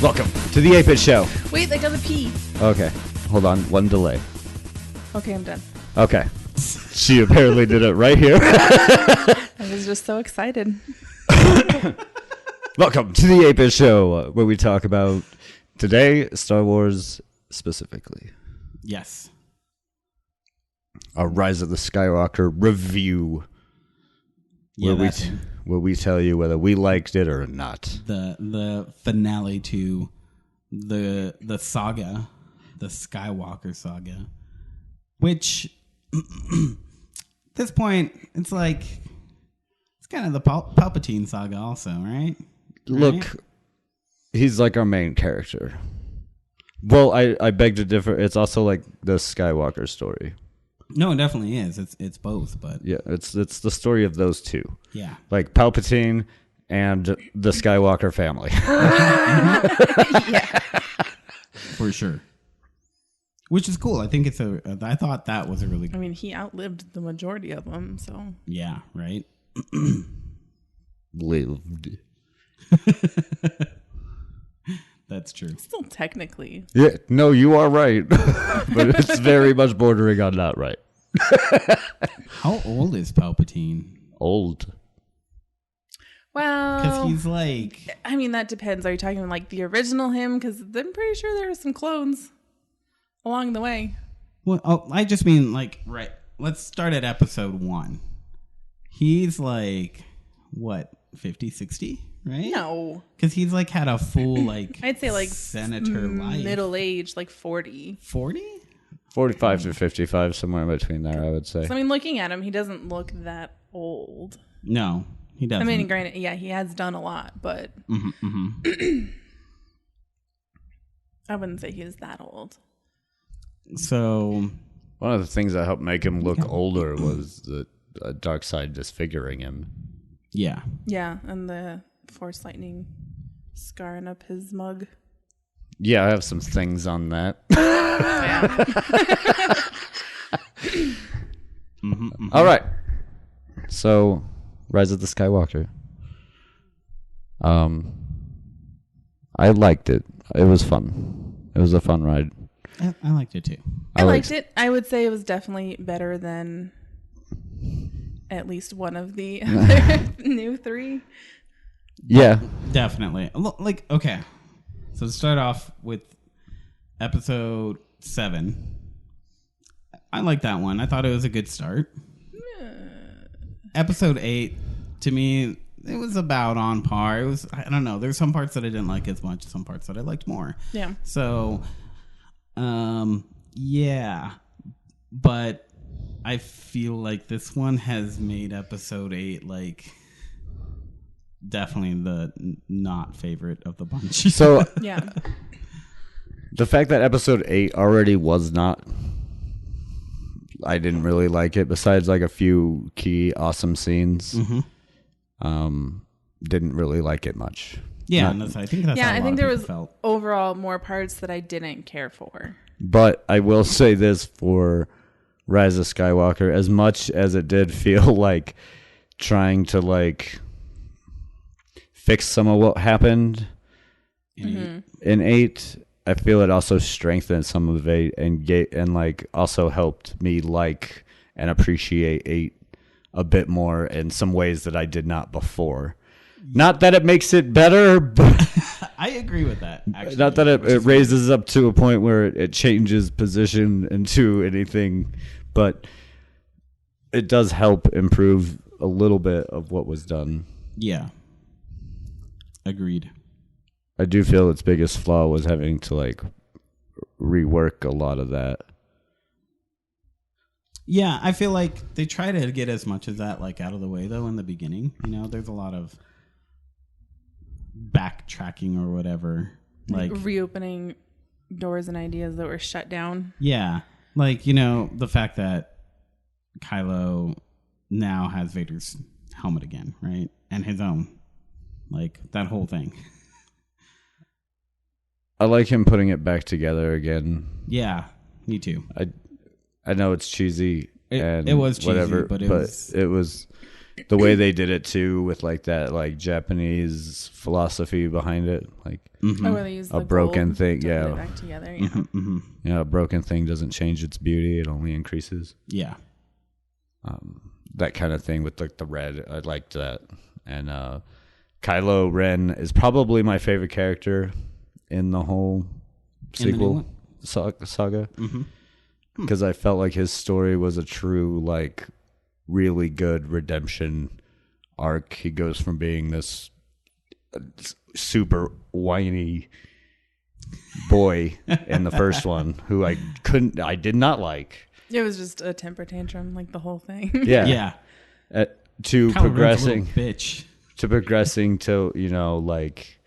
Welcome to the 8-Bit Show. Wait, I gotta pee. Okay, hold on. One delay. Okay, I'm done. Okay. She apparently did it right here. I was just so excited. Welcome to the 8-Bit Show, where we talk about, today, Star Wars specifically. Yes. A Rise of the Skywalker review. Yeah, where we tell you whether we liked it or not. The finale to the saga, the Skywalker saga, which at this point it's like it's kind of the Palpatine Saga also, right? Look, he's like our main character. Well, I beg to differ. It's also like the Skywalker story. No, it definitely is. It's both, but Yeah, it's the story of those two. yeah. Like Palpatine and the Skywalker family. Yeah. For sure. Which is cool. I think I thought that was a really I mean, he outlived the majority of them, so. yeah, right? Lived. That's true. Still technically. Yeah, no, you are right. But it's very much bordering on not right. How old is Palpatine? Old. Well. Because he's like... I mean, that depends. Are you talking like the original him? Because I'm pretty sure there are some clones along the way. Well, I just mean like, right. Let's start at episode 1. He's like, what, 50, 60? Right? No. Because he's like had a full like I'd say like senator life. Middle age, like 40. 40? 45 to 55, somewhere in between there, I would say. So, I mean, looking at him, he doesn't look that old. No, he doesn't. I mean, granted, yeah, he has done a lot, but I wouldn't say he was that old. So One of the things that helped make him look older was the dark side disfiguring him. yeah. Yeah, and the Force lightning scarring up his mug. Yeah, I have some things on that. All right. So, Rise of the Skywalker. I liked it. It was fun. It was a fun ride. I liked it too. I liked it. I would say it was definitely better than at least one of the other new 3. Yeah. Definitely. Like, okay. So to start off with episode 7, I like that one. I thought it was a good start. Episode 8, to me, it was about on par. It was, I don't know. There's some parts that I didn't like as much, some parts that I liked more. Yeah. So, yeah. But I feel like this one has made episode 8 like definitely the not favorite of the bunch. So, Yeah. the fact that episode 8 already was not, I didn't really like it, besides like a few key awesome scenes. Didn't really like it much. Yeah, and I think that's how I a lot think of there people was felt. overall more parts that I didn't care for. But I will say this for Rise of Skywalker, as much as it did feel like trying to like fix some of what happened in 8, I feel it also strengthened some of 8 and like also helped me like and appreciate 8 a bit more in some ways that I did not before. Not that it makes it better, but I agree with that, actually. not that it raises up to a point where it changes position into anything, but it does help improve a little bit of what was done. Yeah. Agreed. I do feel its biggest flaw was having to like rework a lot of that. Yeah, I feel like they try to get as much of that like out of the way though in the beginning. You know, there's a lot of backtracking or whatever. Like reopening doors and ideas that were shut down. yeah, like, you know, the fact that Kylo now has Vader's helmet again, right? And his own. Like that whole thing. I like him putting it back together again. Yeah, me too. I know it's cheesy and it was cheesy, whatever, but it was the way they did it too, with like that like Japanese philosophy behind it, like Oh, where they use a the broken gold thing, to yeah. put it back together. Yeah. you know, a broken thing doesn't change its beauty; it only increases. Yeah. That kind of thing with like the red, I liked that. And Kylo Ren is probably my favorite character in the whole sequel saga, because I felt like his story was a true, like, really good redemption arc. He goes from being this super whiny boy in the first one, who I did not like. It was just a temper tantrum, like the whole thing. Yeah. To Kylo progressing, Ren's a little bitch. to progressing to, you know, like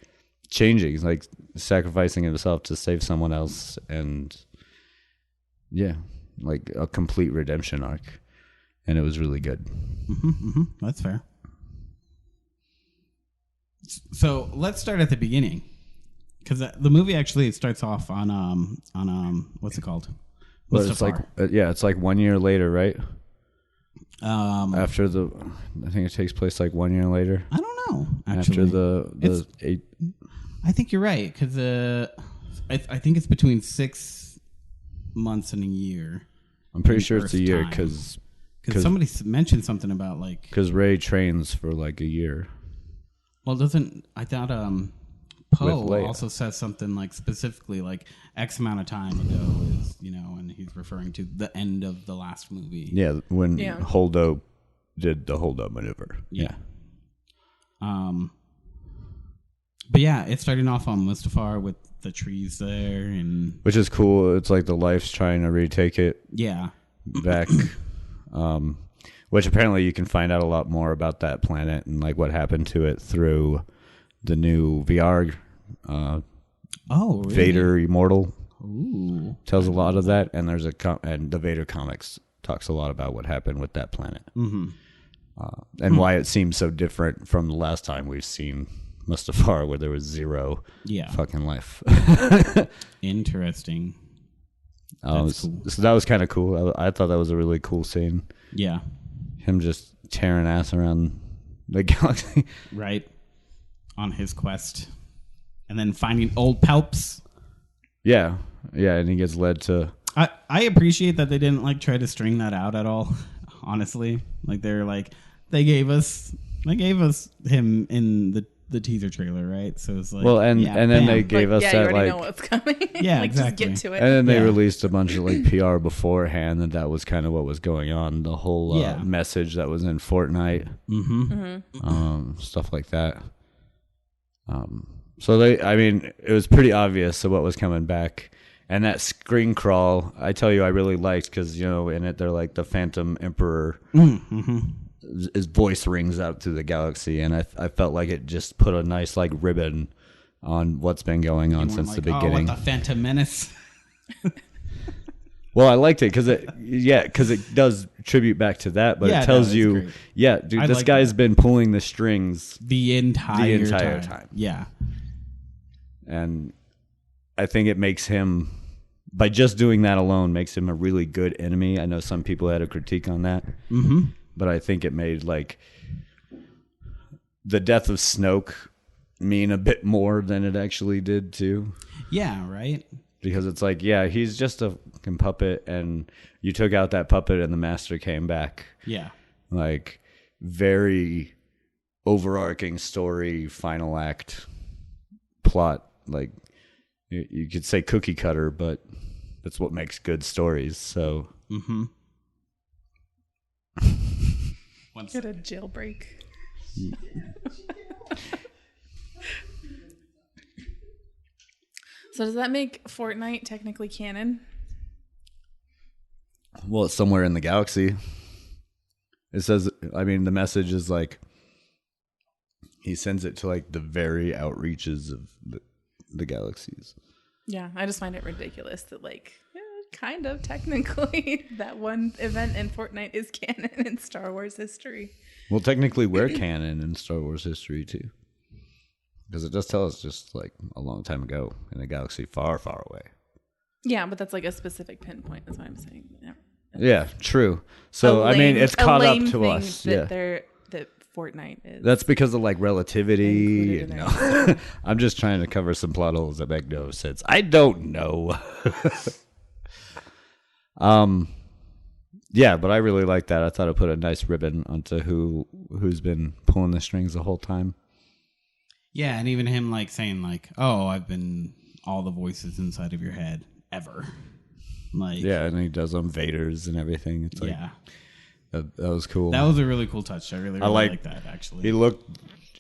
changing, like sacrificing himself to save someone else, and yeah, like a complete redemption arc, and it was really good. That's fair. So let's start at the beginning, because the movie actually starts off on what's it called? But it's like it's like 1 year later, right? After I think it takes place like 1 year later. I don't know. Actually, After the 8. I think you're right, because I think it's between 6 months and a year. I'm pretty sure it's a year, because somebody mentioned something about like, because Rey trains for like a year. well, I thought Poe also says something like specifically like X amount of time ago is, you know, and he's referring to the end of the last movie. Yeah, when Holdo did the Holdo maneuver. Yeah. But yeah, it's starting off on Mustafar with the trees there, and Which is cool. It's like the Life's trying to retake it yeah, back. Which apparently you can find out a lot more about that planet and like what happened to it through the new VR. Really? Vader Immortal. Ooh. Tells a lot of that, and there's and the Vader comics talks a lot about what happened with that planet, and why it seems so different from the last time we've seen Mustafar, where there was zero fucking life. Interesting. Cool. So that was kind of cool. I thought that was a really cool scene. Yeah. Him just tearing ass around the galaxy. Right. On his quest. And then finding old Palps. Yeah, and he gets led to... I appreciate that they didn't like try to string that out at all, honestly. Like they're like, they gave us him in the teaser trailer, right? So it's like, well, and then they gave us you that, already like, know what's coming. Yeah, like, exactly. Just get to it. And then they released a bunch of like PR beforehand, and that was kind of what was going on. The whole message that was in Fortnite, stuff like that. So it was pretty obvious of what was coming back. And that screen crawl, I tell you, I really liked, because, you know, in it they're like the Phantom Emperor. His voice rings out through the galaxy, and I felt like it just put a nice like ribbon on what's been going on since the beginning. Oh, what, the Phantom Menace? Well, I liked it because it does tribute back to that, but it tells you, dude, this guy's been pulling the strings the entire time. Yeah, and I think it makes him, by just doing that alone, makes him a really good enemy. I know some people had a critique on that, but I think it made like the death of Snoke mean a bit more than it actually did too. Yeah, right. Because it's like, he's just a fucking puppet, and you took out that puppet and the master came back. Yeah. Like, very overarching story, final act, plot. Like, you could say cookie cutter, but that's what makes good stories, so. Get a jailbreak. So does that make Fortnite technically canon? Well, it's somewhere in the galaxy. It says, the message is like, he sends it to like the very outreaches of the galaxies. Yeah, I just find it ridiculous that kind of technically that one event in Fortnite is canon in Star Wars history. Well, technically we're canon in Star Wars history too. Because it does tell us just like a long time ago in a galaxy far, far away. Yeah, but that's like a specific pinpoint, is what I'm saying. Yeah, true. So, it's caught up to us. That Fortnite is. That's because of like relativity. Included in No, I'm just trying to cover some plot holes that make no sense. I don't know. Yeah, but I really like that. I thought it put a nice ribbon onto who's been pulling the strings the whole time. Yeah, and even him like saying like, "Oh, I've been all the voices inside of your head ever." Like, yeah, and he does them Vaders and everything. It's like, yeah, that was cool. that was a really cool touch. I really like that actually. He looked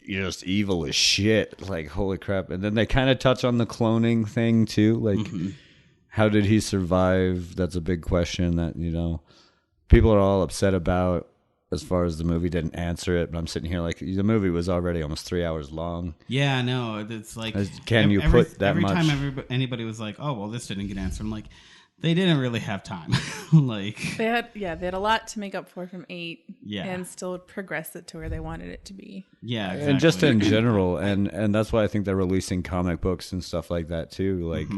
just evil as shit. Like, holy crap! And then they kind of touch on the cloning thing too. Like, how did he survive? That's a big question that people are all upset about. As far as the movie didn't answer it, but I'm sitting here like the movie was already almost 3 hours long. Yeah, I know. It's like, can you put that every much? Every time anybody was like, "Oh, well, this didn't get answered," I'm like, they didn't really have time. Like they had a lot to make up for from 8, Yeah. and still progress it to where they wanted it to be. Yeah, exactly. And just in general, and that's why I think they're releasing comic books and stuff like that too. Like,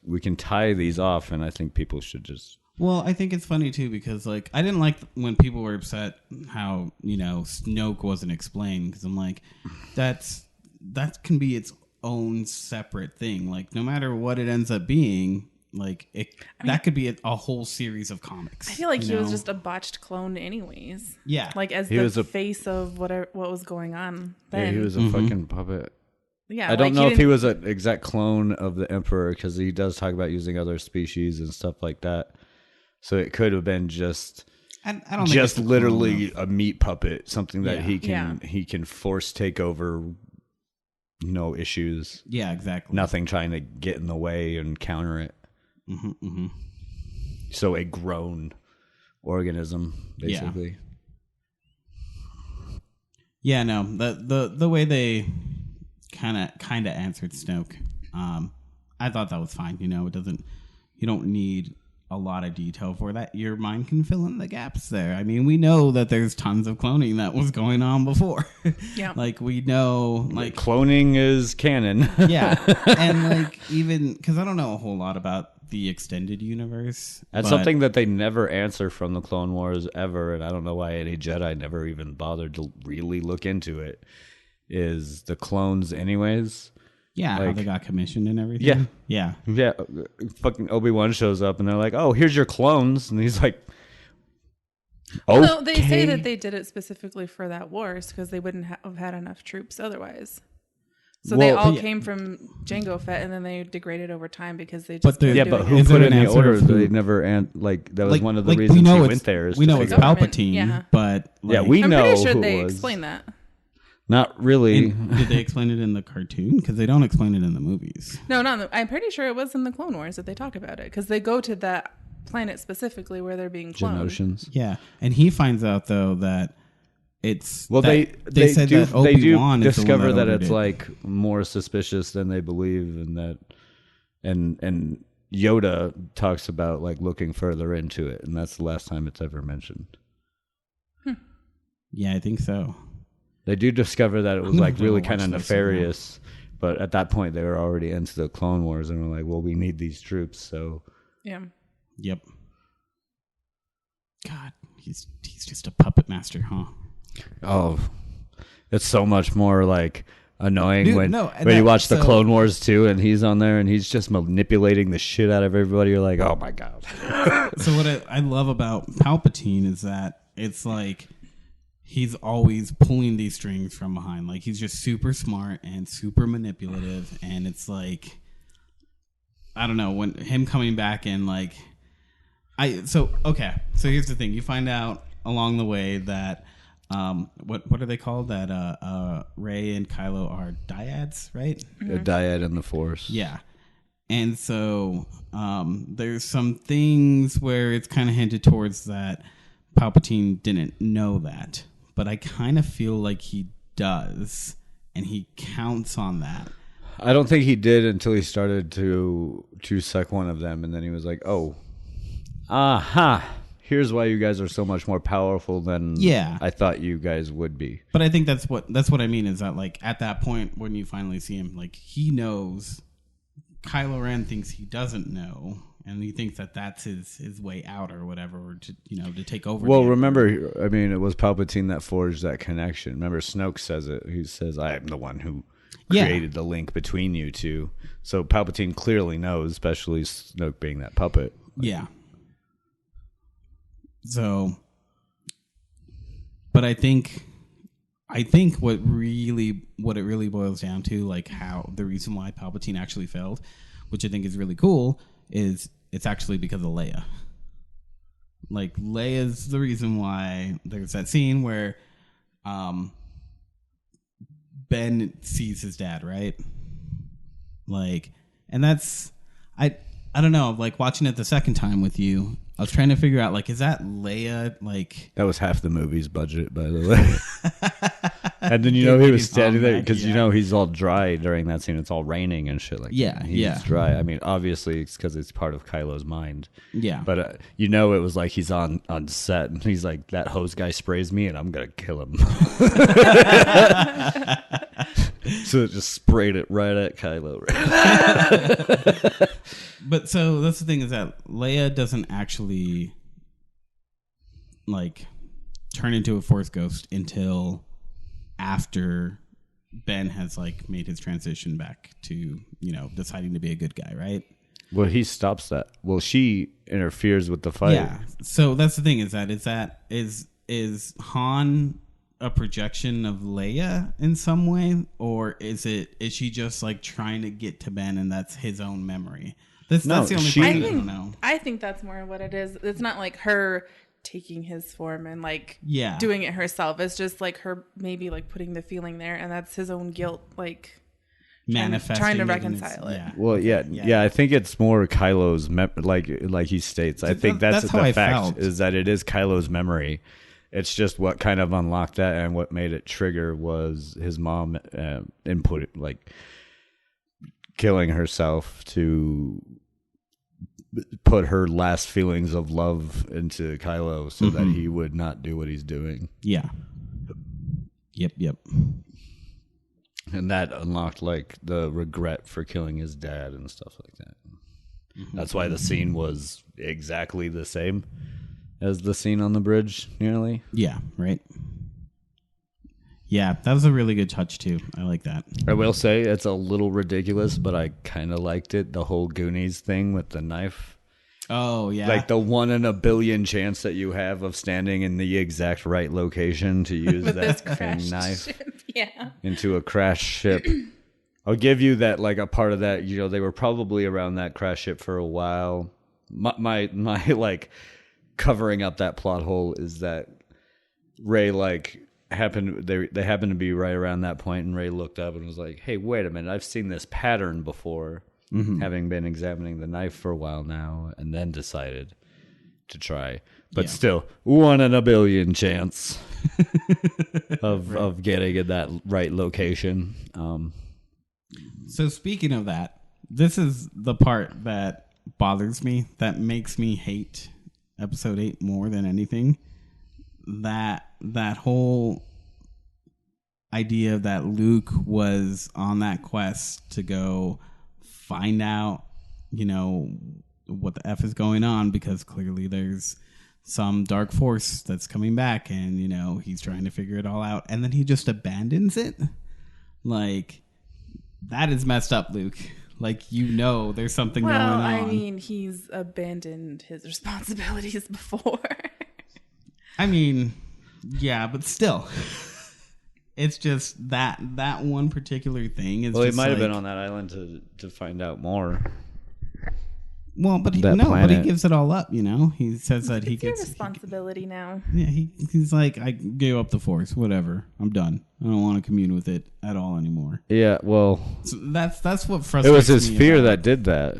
we can tie these off, and I think people should just. Well, I think it's funny too because like I didn't like when people were upset how Snoke wasn't explained because I'm like that can be its own separate thing. Like no matter what it ends up being, like that could be a whole series of comics. I feel like he was just a botched clone, anyways. Yeah, like as the face of what was going on. Then. Yeah, he was a fucking puppet. Yeah, I don't know if he was an exact clone of the Emperor because he does talk about using other species and stuff like that. So it could have been just I don't think just literally a meat puppet, something that he can force take over, issues. Yeah, exactly. Nothing trying to get in the way and counter it. So a grown organism, basically. Yeah, no. The way they kind of answered Snoke, I thought that was fine. It doesn't. You don't need a lot of detail for that. Your mind can fill in the gaps there. I mean, we know that there's tons of cloning that was going on before. Yeah. Like we know, like cloning is canon. Yeah. And like even because I don't know a whole lot about the extended universe. That's something that they never answer from the Clone Wars ever, and I don't know why any Jedi never even bothered to really look into it. Is the clones anyways? Yeah, how they got commissioned and everything. Yeah. Fucking Obi-Wan shows up and they're like, "Oh, here's your clones," and he's like, "Okay." Well, they say that they did it specifically for that wars because they wouldn't have had enough troops otherwise. So they all came from Jango Fett, and then they degraded over time because they just. But who put in the order? They never that was one of the reasons he went there. We know it's Palpatine, but we know. I'm pretty sure they explain that. Not really. Did they explain it in the cartoon? Because they don't explain it in the movies. No, I'm pretty sure it was in the Clone Wars that they talk about it because they go to that planet specifically where they're being cloned. Genotions. Yeah, and he finds out though that it's they said do that Obi-Wan discover that it's like more suspicious than they believe, and that and Yoda talks about like looking further into it, and that's the last time it's ever mentioned. Yeah, I think so. They do discover that it was like really kind of nefarious, but at that point they were already into the Clone Wars and were like, "Well, we need these troops." So yeah, yep. God, he's just a puppet master, huh? Oh, it's so much more like annoying when you watch the Clone Wars too, and he's on there and he's just manipulating the shit out of everybody. You're like, "Oh my god!" So what I love about Palpatine is that it's like. He's always pulling these strings from behind. Like, he's just super smart and super manipulative. And it's like, I don't know, when him coming back and like, so here's the thing. You find out along the way that, what are they called? That Rey and Kylo are dyads, right? A dyad in the Force. Yeah. And so there's some things where it's kind of hinted towards that Palpatine didn't know that. But I kind of feel like he does, and he counts on that. I don't think he did until he started to suck one of them, and then he was like, "Oh, here's why you guys are so much more powerful than I thought you guys would be." But I think that's what I mean is that like at that point when you finally see him, like he knows. Kylo Ren thinks he doesn't know, and he thinks that that's his way out or whatever, or to take over. Well, remember, I mean, it was Palpatine that forged that connection. Remember, Snoke says it. He says, "I am the one who created the link between you two." So Palpatine clearly knows, especially Snoke being that puppet. Yeah. So, but I think what it really boils down to, like how the reason why Palpatine actually failed, which I think is really cool, is it's actually because of Leia. Like Leia's the reason why there's that scene where Ben sees his dad, right? Like, and that's I don't know, like watching it the second time with you, I was trying to figure out, like, is that Leia? Like, that was half the movie's budget, by the way. And then he was standing there because he's all dry during that scene. It's all raining and shit like that. He's dry. I mean, obviously it's because it's part of Kylo's mind. Yeah, but it was like he's on set and he's like, that hose guy sprays me and I'm gonna kill him. So it just sprayed it right at Kylo. But so that's the thing, is that Leia doesn't actually like turn into a Force ghost until after Ben has like made his transition back to, deciding to be a good guy, right? Well, he stops that. Well, she interferes with the fight. Yeah. So that's the thing, is Han a projection of Leia in some way, or is she just like trying to get to Ben and that's his own memory? That's the only thing I don't know. I think that's more what it is. It's not like her taking his form and like doing it herself. It's just like her maybe like putting the feeling there, and that's his own guilt, like manifesting, trying to reconcile it. Yeah. Well, yeah. I think it's more Kylo's like he states. I think that's the fact is that it is Kylo's memory. It's just what kind of unlocked that, and what made it trigger was his mom input, like killing herself to put her last feelings of love into Kylo so that he would not do what he's doing. Yeah. Yep. And that unlocked like the regret for killing his dad and stuff like that. Mm-hmm. That's why the scene was exactly the same as the scene on the bridge, nearly. Yeah, right. Yeah, that was a really good touch too. I like that. I will say it's a little ridiculous, but I kind of liked it. The whole Goonies thing with the knife. Oh, yeah. Like the 1 in a billion chance that you have of standing in the exact right location to use that knife into a crashed ship. I'll give you that, like a part of that, they were probably around that crash ship for a while. My like covering up that plot hole is that Rey they happened to be right around that point, and Rey looked up and was like, "Hey, wait a minute! I've seen this pattern before." Having been examining the knife for a while now, and then decided to try, but still 1 in a billion chance of getting in that right location. So speaking of that, this is the part that bothers me, that makes me hate Episode 8 more than anything. That whole idea that Luke was on that quest to go find out, what the F is going on, because clearly there's some dark force that's coming back, and, he's trying to figure it all out, and then he just abandons it. Like, that is messed up, Luke. Like, there's something going on. Well, I mean, he's abandoned his responsibilities before. I mean, yeah, but still, it's just that one particular thing is. Well, he might have been on that island to find out more. Well, but he gives it all up. He says that he gets your responsibility now. Yeah, he's like, I gave up the Force. Whatever, I'm done. I don't want to commune with it at all anymore. Yeah, well, so that's what frustrates me. It was his fear that did that.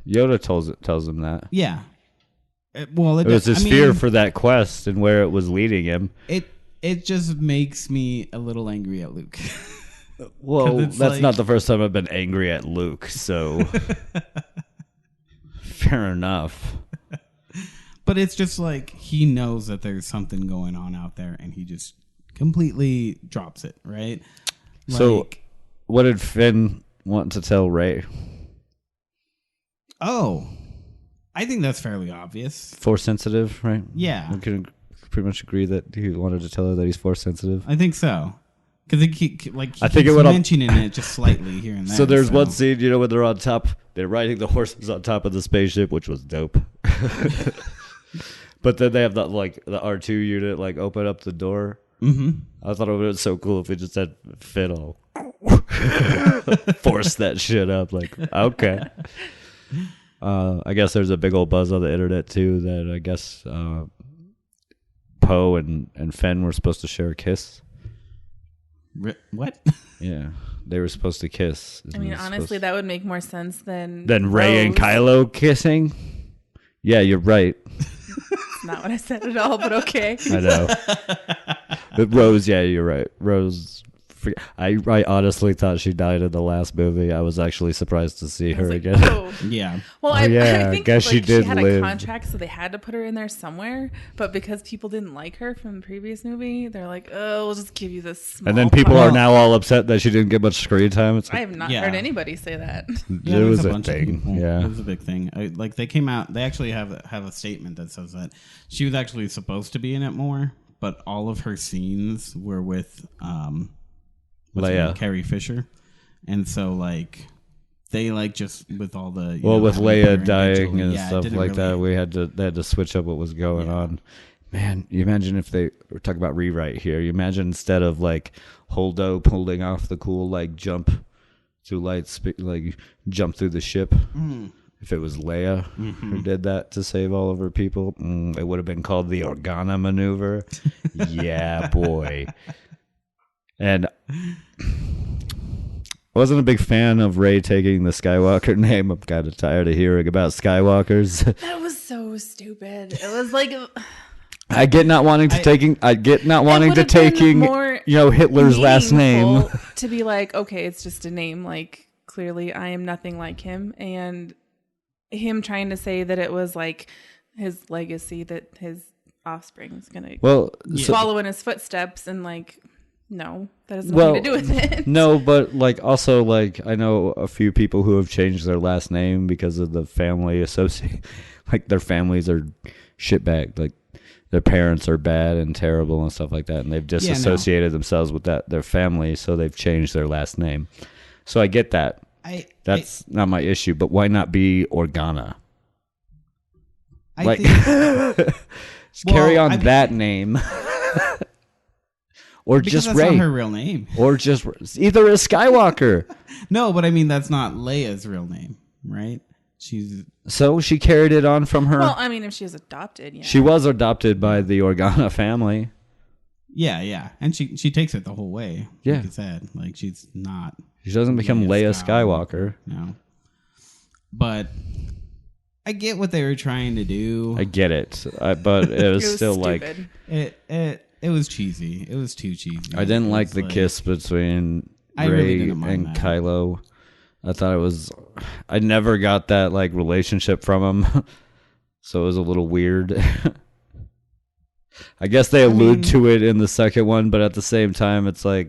Yoda tells him that. Yeah. It was his fear for that quest and where it was leading him. It just makes me a little angry at Luke. Well, that's not the first time I've been angry at Luke, so fair enough. But it's just like he knows that there's something going on out there, and he just completely drops it, right? So, what did Finn want to tell Rey? Oh, I think that's fairly obvious. Force sensitive, right? Yeah. We can pretty much agree that he wanted to tell her that he's force sensitive. I think so. Because he keeps mentioning it just slightly here and there. So there's one scene, when they're on top, they're riding the horses on top of the spaceship, which was dope. But then they have the R2 unit open up the door. Mm-hmm. I thought it would have been so cool if it just had fiddle. Force that shit up. Okay. I guess there's a big old buzz on the internet too that I guess Poe and Fenn were supposed to share a kiss. What? Yeah, they were supposed to kiss. I mean, honestly, that would make more sense than Rey and Kylo kissing. Yeah, you're right. It's not what I said at all, but okay. I know. But Rose, yeah, you're right. Rose. I honestly thought she died in the last movie. I was actually surprised to see her again. Oh. Yeah. Well, I think guess she did she had live. a contract, so they had to put her in there somewhere. But because people didn't like her from the previous movie, they're like, "Oh, we'll just give you this." Small And then people part. are now all upset that she didn't get much screen time. I have not heard anybody say that. Yeah, it was a bunch of thing. people. Yeah, it was a big thing. They came out. They actually have a statement that says that she was actually supposed to be in it more, but all of her scenes were with Leia, Carrie Fisher, and so they just with all the with Leia dying and yeah, stuff like that, they had to switch up what was going on. Man, you imagine if we're talking about rewrite here. You imagine instead of Holdo pulling off the cool jump through jump through the ship. If it was Leia who did that to save all of her people, it would have been called the Organa maneuver. Yeah, boy. And I wasn't a big fan of Rey taking the Skywalker name. I'm kind of tired of hearing about Skywalkers. That was so stupid. It was like I get not wanting to taking Hitler's last name to be okay, it's just a name. Clearly, I am nothing like him, and him trying to say that it was his legacy, that his offspring is gonna follow in his footsteps, and no, that has nothing to do with it. No, but also I know a few people who have changed their last name because of the family associate. Their families are shitbag. Their parents are bad and terrible and stuff like that, and they've disassociated themselves with their family, so they've changed their last name. So I get that. That's not my issue, but why not be Organa? Carry on that name. Or because just that's Rey. Not her real name. Or just either a Skywalker. No, but I mean that's not Leia's real name, right? So she carried it on from her. Well, I mean, if she was adopted, yeah. She was adopted by the Organa family. Yeah, and she takes it the whole way. Yeah, like you said, she's not. She doesn't become Leia Skywalker. No, but I get what they were trying to do. I get it, but it was still stupid. It was cheesy. It was too cheesy. I didn't like the kiss between Rey and Kylo. I thought it was. I never got that relationship from him, so it was a little weird. I guess they allude to it in the second one, but at the same time, it's I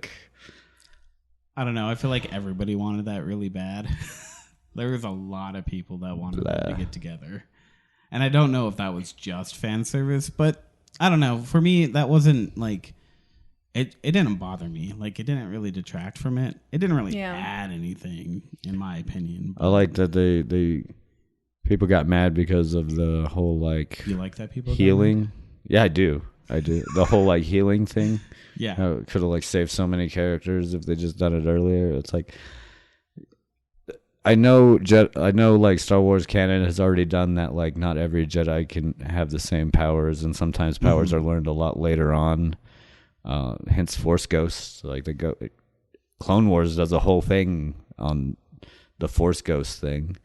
don't know. I feel like everybody wanted that really bad. There was a lot of people that wanted them to get together, and I don't know if that was just fan service, but I don't know. For me, that wasn't it didn't bother me. It didn't really detract from it. It didn't really add anything, in my opinion. I like that they people got mad because of the whole You like that people healing? Yeah, I do. The whole healing thing. Yeah, could have saved so many characters if they just done it earlier. It's I know Star Wars canon has already done that. Not every Jedi can have the same powers, and sometimes powers are learned a lot later on. Hence Force Ghosts. Clone Wars does a whole thing on the Force Ghost thing.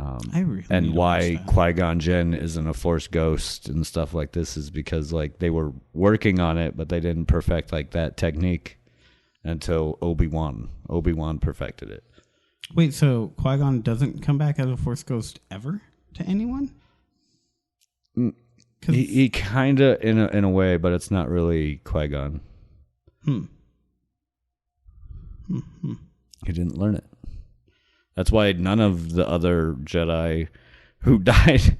I really and why Qui-Gon Jinn isn't a Force Ghost and stuff like this is because they were working on it, but they didn't perfect that technique until Obi-Wan. Obi-Wan perfected it. Wait, so Qui-Gon doesn't come back as a Force Ghost ever to anyone? He kind of in a way, but it's not really Qui-Gon. He didn't learn it. That's why none of the other Jedi who died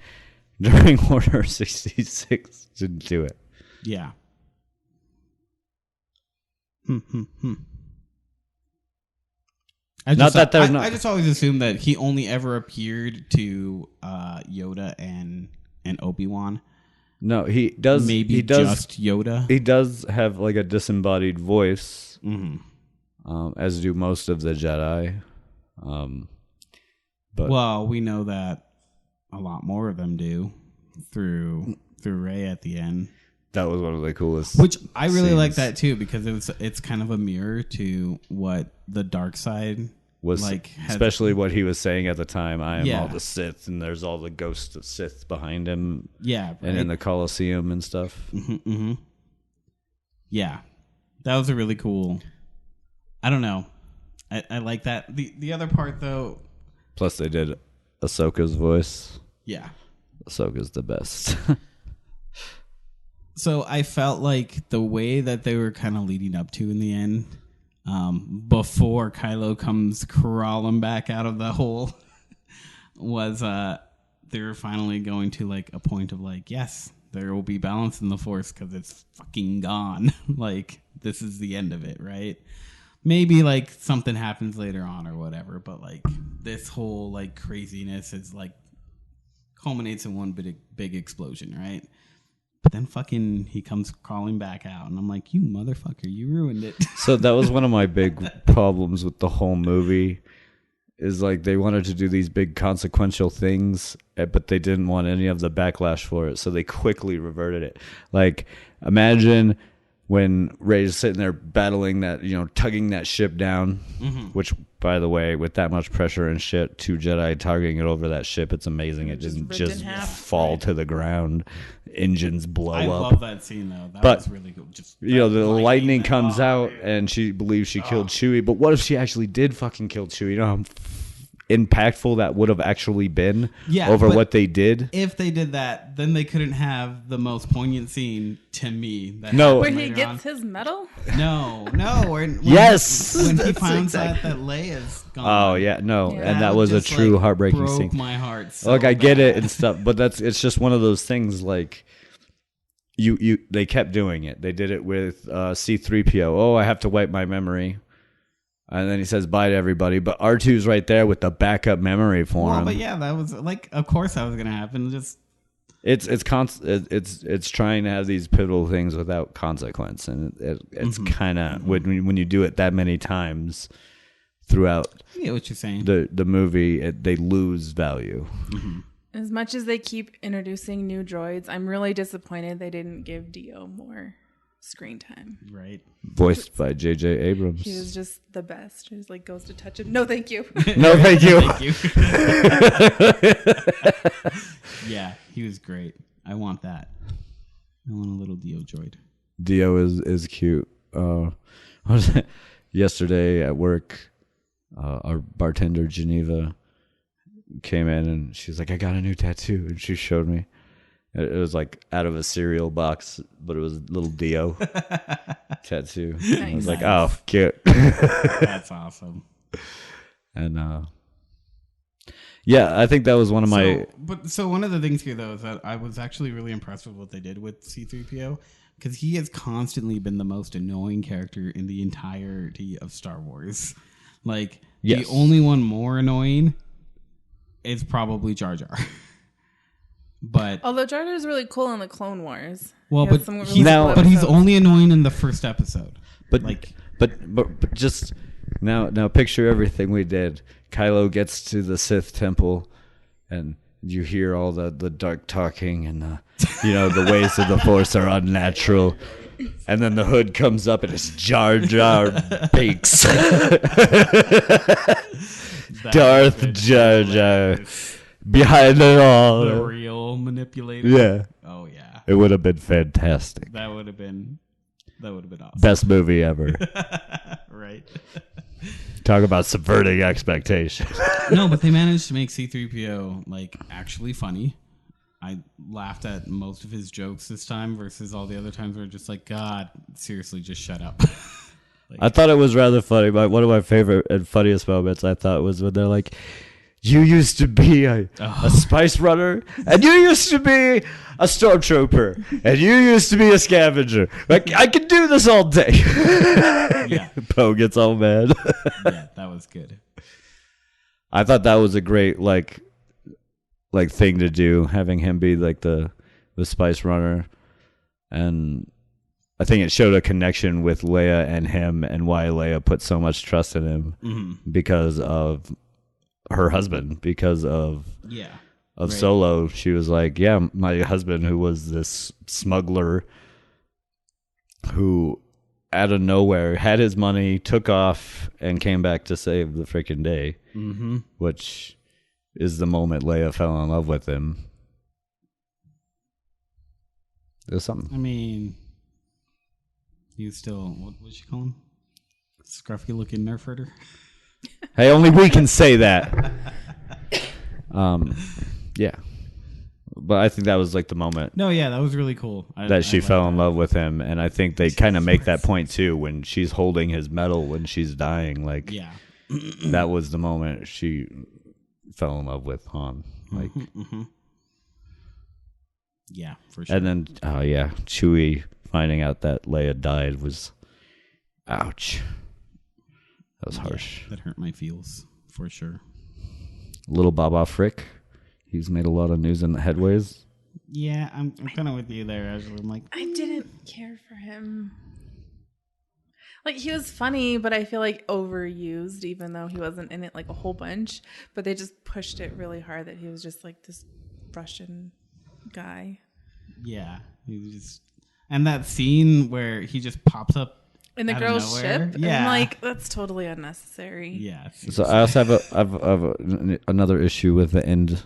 during Order 66 didn't do it. Yeah. I just always assumed that he only ever appeared to Yoda and Obi-Wan. No, he does. Maybe he does, just Yoda. He does have like a disembodied voice, as do most of the Jedi. But well, we know that a lot more of them do through Rey at the end. That was one of the coolest. Which I really scenes. like that too, because it's kind of a mirror to what the dark side was like, especially what he was saying at the time. I am all the Sith, and there's all the ghosts of Sith behind him. Yeah, right? And in the Colosseum and stuff. Yeah, that was a really cool. I don't know. I like that. The other part though. Plus, they did Ahsoka's voice. Yeah, Ahsoka's the best. So I felt like the way that they were kind of leading up to in the end, before Kylo comes crawling back out of the hole, was they were finally going to like a point of like, yes, there will be balance in the Force because it's fucking gone. Like, this is the end of it, right? Maybe like something happens later on or whatever, but like this whole like craziness is like culminates in one big explosion, right? But then fucking he comes crawling back out, and I'm like, you motherfucker, you ruined it. So that was one of my big problems with the whole movie, is like they wanted to do these big consequential things, but they didn't want any of the backlash for it, so they quickly reverted it. Like, imagine when Rey's sitting there battling that, tugging that ship down, which, by the way, with that much pressure and shit, 2 Jedi tugging it over that ship, it's amazing. It didn't just fall to the ground. Engines blow up. I love that scene, though. That was really cool. Just the lightning comes out, and she believes she killed Chewie, but what if she actually did fucking kill Chewie? You know how impactful that would have actually been over what they did? If they did that, then they couldn't have the most poignant scene to me. Where he gets his medal? No. When he finds out that Leia's gone. Oh, yeah, no. Yeah. And that was a true heartbreaking scene. Broke my heart so Look, I bad. get it and stuff, but it's just one of those things like... They kept doing it. They did it with C-3PO. Oh, I have to wipe my memory. And then he says bye to everybody, but R2's right there with the backup memory for him. But yeah, that was like, of course that was going to happen. Just it's trying to have these pivotal things without consequence, and it's kind of when you do it that many times throughout. I get what you're saying. The movie, they lose value. As much as they keep introducing new droids, I'm really disappointed they didn't give Dio more screen time. Right. Voiced by J.J. Abrams. He was just the best. He was like, goes to touch him. No, thank you. No, thank you. Thank you. Yeah, he was great. I want that. I want a little Dio droid. Dio is cute. What was it? Yesterday at work, our bartender, Geneva, came in and she's like, I got a new tattoo. And she showed me. It was like out of a cereal box, but it was a little Dio tattoo. Nice. I was like, oh, cute. That's awesome. And yeah, I think that was one of my... So one of the things here, though, is that I was actually really impressed with what they did with C-3PO, because he has constantly been the most annoying character in the entirety of Star Wars. Like, the only one more annoying is probably Jar Jar. But although Jar Jar is really cool in the Clone Wars. Well, but he's only annoying in the first episode. But just now picture everything we did. Kylo gets to the Sith temple, and you hear all the dark talking, and the ways of the Force are unnatural. And then the hood comes up, and it's Jar Jar Binks. Darth Jar Jar. Behind it all. The real manipulator. Yeah. Oh, yeah. It would have been fantastic. That would have been awesome. Best movie ever. Right. Talk about subverting expectations. No, but they managed to make C-3PO like actually funny. I laughed at most of his jokes this time versus all the other times where just like, God, seriously, just shut up. I thought it was rather funny. One of my favorite and funniest moments I thought was when they're like, You used to be a spice runner, and you used to be a stormtrooper, and you used to be a scavenger. Like, I can do this all day. Yeah. Poe gets all mad. Yeah, that was good. I thought that was a great like thing to do, having him be like the spice runner, and I think it showed a connection with Leia and him, and why Leia put so much trust in him because of her husband, because of Solo. She was like, yeah, my husband, who was this smuggler who out of nowhere had his money, took off, and came back to save the freaking day, which is the moment Leia fell in love with him. It was something. I mean, he was still, what would you call him? Scruffy looking nerf herder. Hey, only we can say that. Yeah. But I think that was like the moment. No, yeah, that was really cool. That she fell in love with him. And I think they kind of make that point too when she's holding his medal when she's dying. Like, that was the moment she fell in love with Han. Like, yeah, for sure. And then, Chewie finding out that Leia died was, ouch. That was harsh. Yeah, that hurt my feels, for sure. Little Baba Frick. He's made a lot of news in the headways. Yeah, I'm kind of with you there, Ashley. I'm like, I didn't care for him. Like, he was funny, but I feel like overused, even though he wasn't in it like a whole bunch. But they just pushed it really hard that he was just like this Russian guy. Yeah, he was just, and that scene where he just pops up in the girl's ship. Yeah, I'm like, that's totally unnecessary. Yeah. So I also have another issue with the end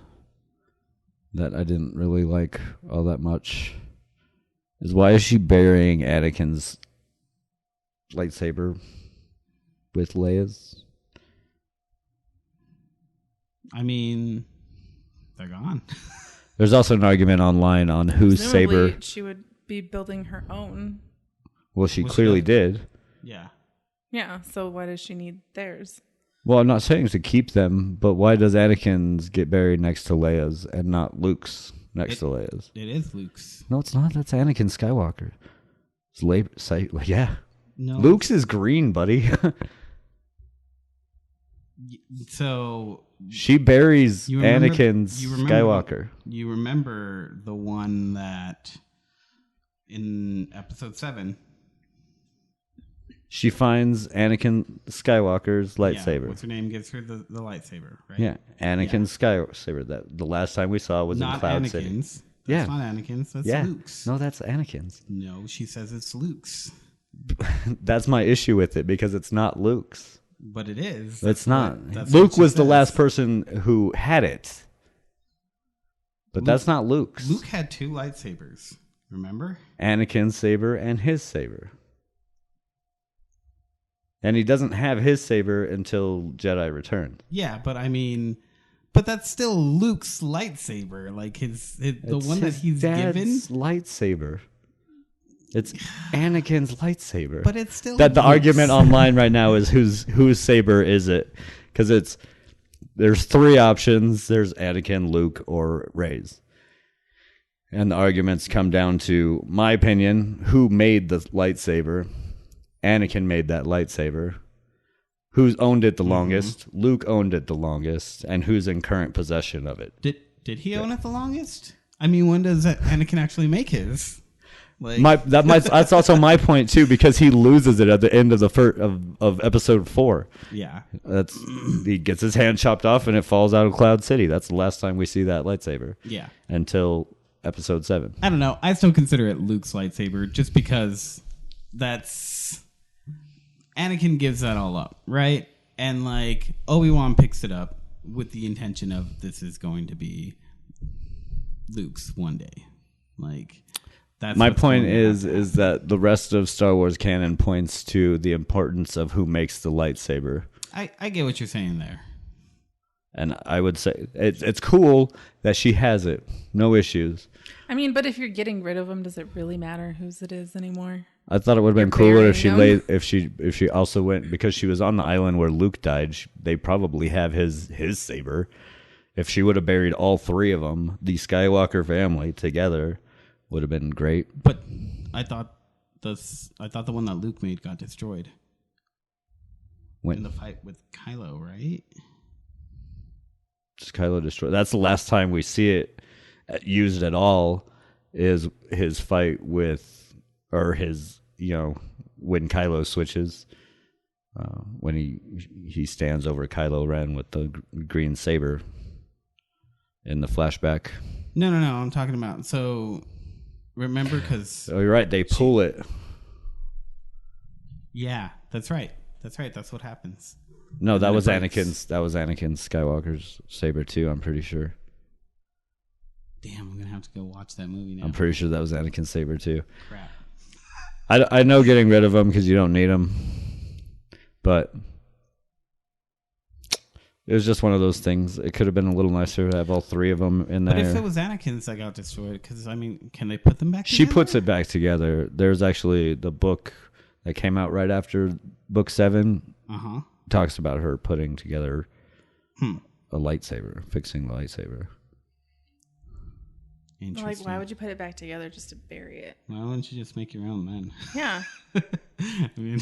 that I didn't really like all that much. Is why is she burying Anakin's lightsaber with Leia's? I mean, they're gone. There's also an argument online on whose Presumably, saber she would be building her own. Well, she clearly did. Yeah. Yeah, so why does she need theirs? Well, I'm not saying to keep them, but why does Anakin's get buried next to Leia's and not Luke's next to Leia's? It is Luke's. No, it's not. That's Anakin Skywalker. It's yeah. No. Luke's is green, buddy. So she buries Anakin's Skywalker. You remember the one that in episode 7... She finds Anakin Skywalker's lightsaber. Yeah, what's her name? Gives her the lightsaber, right? Yeah, Anakin's Skywalker. That the last time we saw was not in Cloud Anakin's. City. That's not Anakin's. That's Luke's. No, that's Anakin's. No, she says it's Luke's. That's my issue with it, because it's not Luke's. But it is. It's not. Luke was the last person who had it. But that's not Luke's. Luke had 2 lightsabers, remember? Anakin's saber and his saber. And he doesn't have his saber until Jedi Return. Yeah, but I mean, but that's still Luke's lightsaber, like the one that he's given. Lightsaber. It's Anakin's lightsaber. But it's still that the Luke's. Argument online right now is whose saber is it? Because there's 3 options. There's Anakin, Luke, or Rey's. And the arguments come down to, my opinion, who made the lightsaber. Anakin made that lightsaber. Who's owned it the longest? Luke owned it the longest. And who's in current possession of it? Did he own it the longest? I mean, when does Anakin actually make his? Like, that's also my point too, because he loses it at the end of of episode 4. Yeah, he gets his hand chopped off and it falls out of Cloud City. That's the last time we see that lightsaber. Yeah, until episode 7. I don't know. I still consider it Luke's lightsaber, just because that's Anakin gives that all up, right? And like Obi-Wan picks it up with the intention of this is going to be Luke's one day. Like, that's my point is that the rest of Star Wars canon points to the importance of who makes the lightsaber. I get what you're saying there. And I would say it's cool that she has it. No issues. I mean, but if you're getting rid of them, does it really matter whose it is anymore? I thought it would have been cooler if she also went, because she was on the island where Luke died. They probably have his saber. If she would have buried all three of them, the Skywalker family together, would have been great. But I thought the one that Luke made got destroyed in the fight with Kylo, right? Just Kylo destroyed. That's the last time we see it used at all. Is his fight with, or his, when Kylo switches, when he stands over Kylo Ren with the green saber in the flashback. No. I'm talking about, so remember, because you're right. They pull it. Yeah, that's right. That's what happens. No, that was Anakin's. That was Anakin Skywalker's saber too. I'm pretty sure. Damn, I'm gonna have to go watch that movie now. I'm pretty sure that was Anakin's saber too. Crap. I know getting rid of them because you don't need them, but it was just one of those things. It could have been a little nicer to have all three of them in there. But if it was Anakin's that got destroyed, because can they put them back together? She puts it back together. There's actually the book that came out right after Book 7. Talks about her putting together a lightsaber, fixing the lightsaber. Like, why would you put it back together just to bury it? Why wouldn't you just make your own then? Yeah. I mean,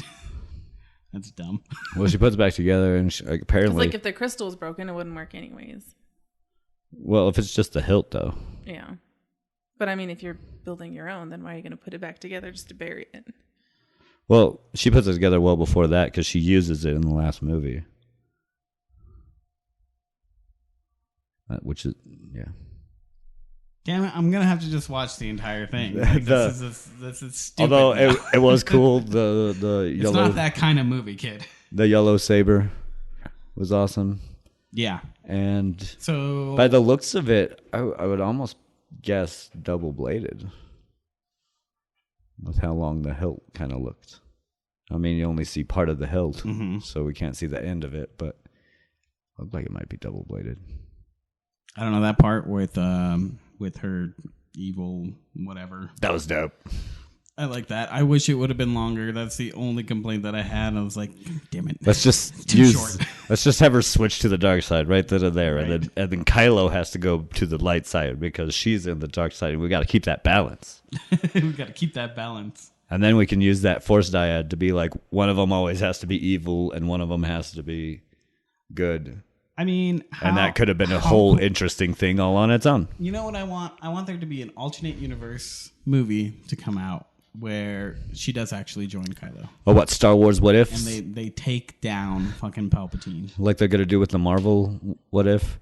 that's dumb. Well, she puts it back together, and apparently, if the crystal was broken, it wouldn't work anyways. Well, if it's just the hilt, though. Yeah, but I mean, if you're building your own, then why are you going to put it back together just to bury it? Well, she puts it together well before that because she uses it in the last movie, which is Damn it! I'm gonna have to just watch the entire thing. Like, this is stupid. Although it was cool, the it's yellow, not that kind of movie, kid. The yellow saber was awesome. Yeah, and so by the looks of it, I would almost guess double bladed with how long the hilt kind of looked. I mean, you only see part of the hilt, so we can't see the end of it, but it looked like it might be double bladed. I don't know that part with her evil whatever. That was dope. I like that. I wish it would have been longer. That's the only complaint that I had. I was like, damn it. Let's just let's just have her switch to the dark side right then and there. Right. And then Kylo has to go to the light side because she's in the dark side, and we got to keep that balance. We got to keep that balance. And then we can use that force dyad to be like, one of them always has to be evil and one of them has to be good. I mean, and that could have been a whole interesting thing all on its own. You know what I want? I want there to be an alternate universe movie to come out where she does actually join Kylo. Oh, what, Star Wars What Ifs? And they take down fucking Palpatine. Like they're going to do with the Marvel What If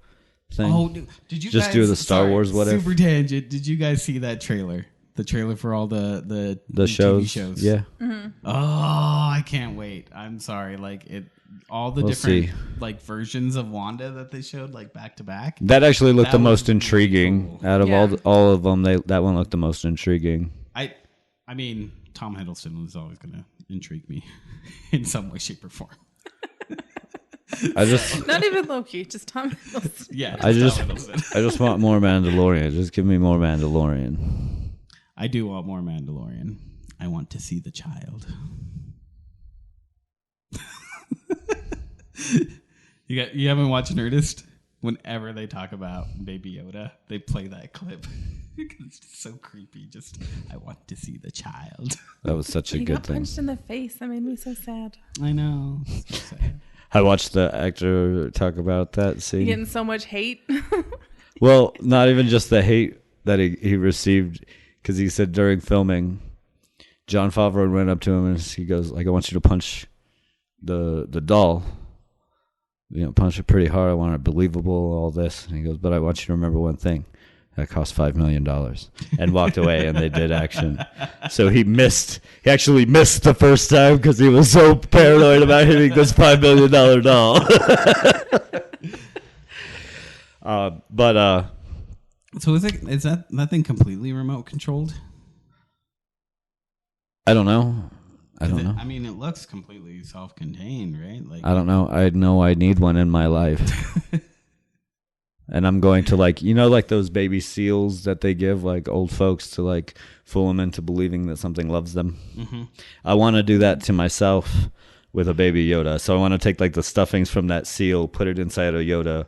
thing? Oh, did you just guys, do the Star Wars What If? Super tangent. Did you guys see that trailer? The trailer for all the shows? TV shows. Yeah. Mm-hmm. Oh, I can't wait. I'm sorry. Like all the different like versions of Wanda that they showed like back to back. That actually looked the most intriguing out of all of them. That one looked the most intriguing. I mean, Tom Hiddleston was always going to intrigue me in some way, shape, or form. Not even Loki, just Tom Hiddleston. Yeah, I just want more Mandalorian. Just give me more Mandalorian. I do want more Mandalorian. I want to see the child. You haven't watched Nerdist? Whenever they talk about Baby Yoda, they play that clip. It's just so creepy. Just, I want to see the child. That was such a good thing. He got punched in the face. That made me so sad. I know. So sad. I watched the actor talk about that scene. You're getting so much hate. Well, not even just the hate that he received, because he said during filming, Jon Favreau went up to him and he goes, like, I want you to punch the doll. You know, punch it pretty hard. I want it believable, all this. And he goes, but I want you to remember one thing. That cost $5 million. And walked away, and they did action. So he actually missed the first time because he was so paranoid about hitting this $5 million doll. So is that thing completely remote controlled? I don't know. I don't know. I mean, it looks completely self-contained, right? Like, I don't know. I know I need one in my life. And I'm going to like, like those baby seals that they give like old folks to like fool them into believing that something loves them. Mm-hmm. I want to do that to myself with a baby Yoda. So I want to take like the stuffings from that seal, put it inside a Yoda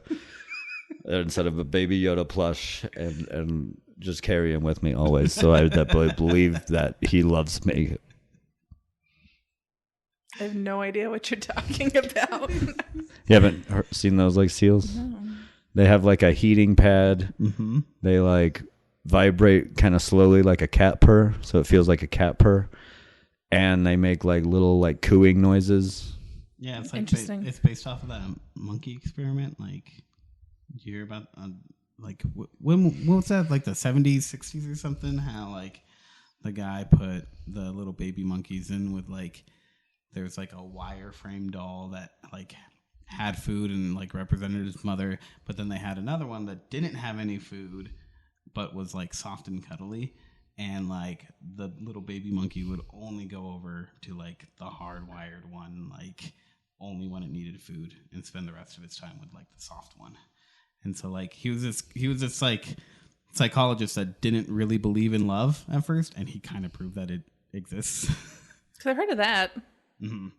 instead of a baby Yoda plush and just carry him with me always. So I believe that he loves me. I have no idea what you're talking about. You haven't seen those like seals? No. They have like a heating pad. Mm-hmm. They like vibrate kind of slowly like a cat purr. So it feels like a cat purr. And they make like little like cooing noises. Yeah, it's like interesting. It's based off of that monkey experiment. Like, did you hear about like what was that, like the 70s, 60s or something? How like the guy put the little baby monkeys in with like there's like a wireframe doll that like had food and like represented his mother, but then they had another one that didn't have any food but was like soft and cuddly, and like the little baby monkey would only go over to like the hardwired one like only when it needed food and spend the rest of its time with like the soft one. And so like he was this like psychologist that didn't really believe in love at first, and he kind of proved that it exists. Because I've heard of that. Mm-hmm.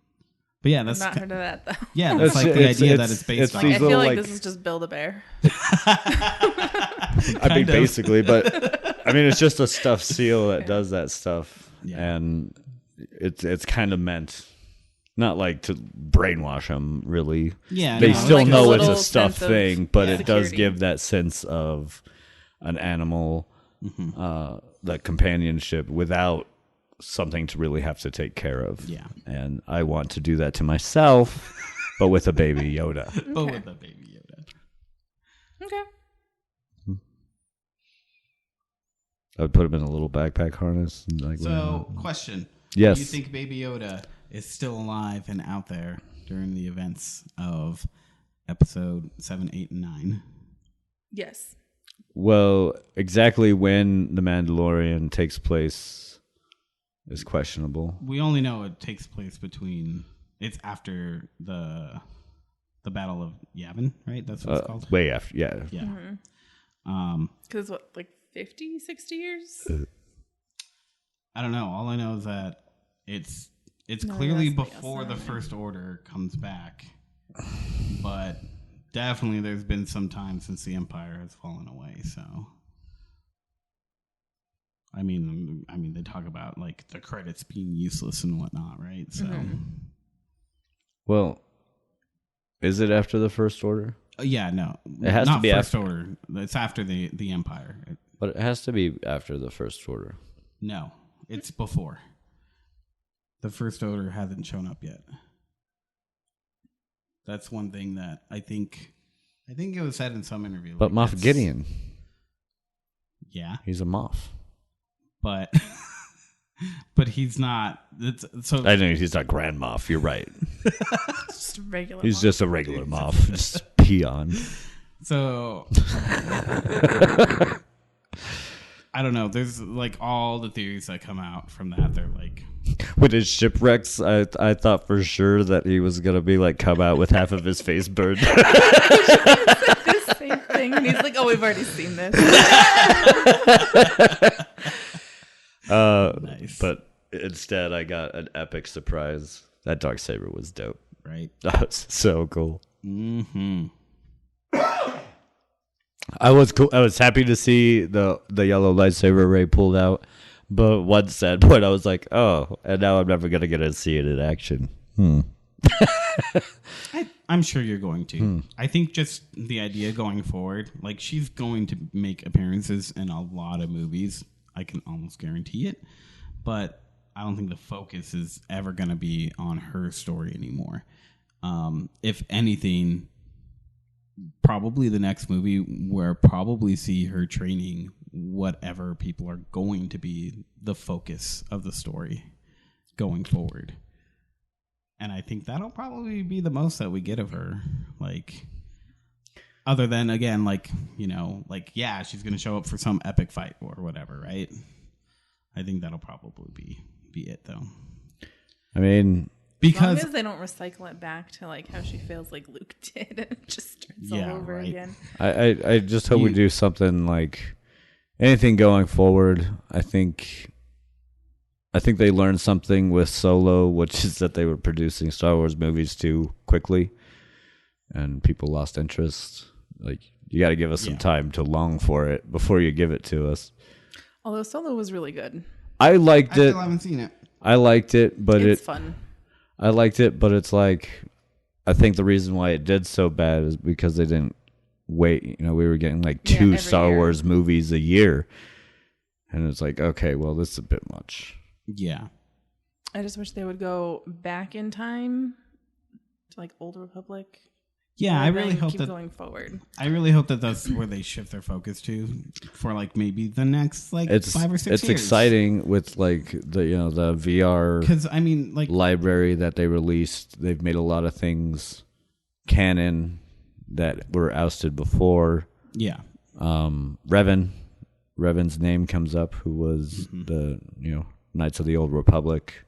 But yeah, that's I've not heard of that though. Yeah, that's like the idea that it's based on. I feel like this is just Build-A-Bear. I mean, basically, but I mean, it's just a stuffed seal that does that stuff, and it's kind of meant not like to brainwash them. Really, they still like know it's a stuffed thing, but it does give that sense of an animal, that companionship without something to really have to take care of. Yeah. And I want to do that to myself, but with a baby Yoda. Okay. But with a baby Yoda. Okay. I would put him in a little backpack harness. And like, question. Yes. Do you think baby Yoda is still alive and out there during the events of episode 7, 8, and 9? Yes. Well, exactly when The Mandalorian takes place is questionable. We only know it takes place it's after the Battle of Yavin, right? That's what it's called? Way after, yeah. Yeah. Because what, like 50, 60 years? I don't know. All I know is that it's clearly before the First Order comes back. But definitely there's been some time since the Empire has fallen away, so... I mean, they talk about like the credits being useless and whatnot, right? So, well, is it after the First Order? Yeah, no, it has to be First Order. It's after the Empire, but it has to be after the First Order. No, it's before. The First Order hasn't shown up yet. That's one thing that I think it was said in some interview. But Moff Gideon, yeah, he's a Moff. But he's not. I know he's not Grand Moff. You're right. Just a regular. He's just a regular Moff, just a peon. So I don't know. There's like all the theories that come out from that. They're like, with his shipwrecks, I thought for sure that he was gonna be like come out with half of his face burned. The same thing. And he's like, "Oh, we've already seen this." Nice. But instead, I got an epic surprise. That Darksaber was dope. Right? That was so cool. Mm-hmm. I was cool. I was happy to see the yellow lightsaber Rey pulled out. But one sad point, I was like, oh, and now I'm never gonna get to see it in action. I'm sure you're going to. I think just the idea going forward, like she's going to make appearances in a lot of movies. I can almost guarantee it. But I don't think the focus is ever going to be on her story anymore. If anything, probably the next movie where probably see her training whatever people are going to be the focus of the story going forward. And I think that'll probably be the most that we get of her. Like, other than, again, like, you know, like, yeah, she's going to show up for some epic fight or whatever, right? I think that'll probably be it, though. I mean, Because as long as they don't recycle it back to like how she feels like Luke did, and it just starts all over again. I just hope we do something like anything going forward. I think they learned something with Solo, which is that they were producing Star Wars movies too quickly, and people lost interest. Like, you got to give us some time to long for it before you give it to us. Although Solo was really good. I liked it. I still haven't seen it. I liked it, but it's fun. I liked it, but it's like, I think the reason why it did so bad is because they didn't wait. You know, we were getting like 2 Star Wars movies a year, and it's like, okay, well, this is a bit much. Yeah. I just wish they would go back in time to like Old Republic. Yeah, I really hope that going forward. I really hope that that's where they shift their focus to for like maybe the next 5 or 6 years. It's exciting with like the VR because I mean like library that they released. They've made a lot of things canon that were ousted before. Yeah. Revan's name comes up, who was the Knights of the Old Republic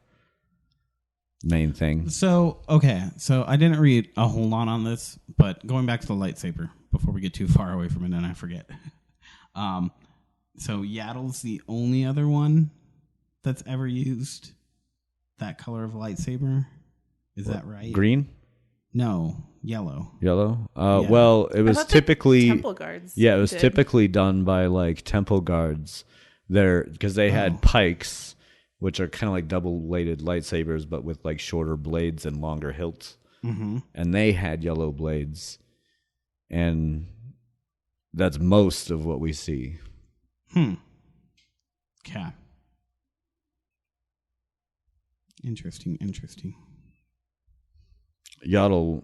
main thing. So I didn't read a whole lot on this, but going back to the lightsaber before we get too far away from it and I forget. So Yaddle's the only other one that's ever used that color of lightsaber. Is that right? Green? No, yellow. Yellow? Well, it was typically Temple Guards. Yeah, it was typically done by like Temple Guards there, because they had pikes, which are kind of like double-bladed lightsabers, but with like shorter blades and longer hilts. Mm-hmm. And they had yellow blades. And that's most of what we see. Okay. Interesting. Yaddle,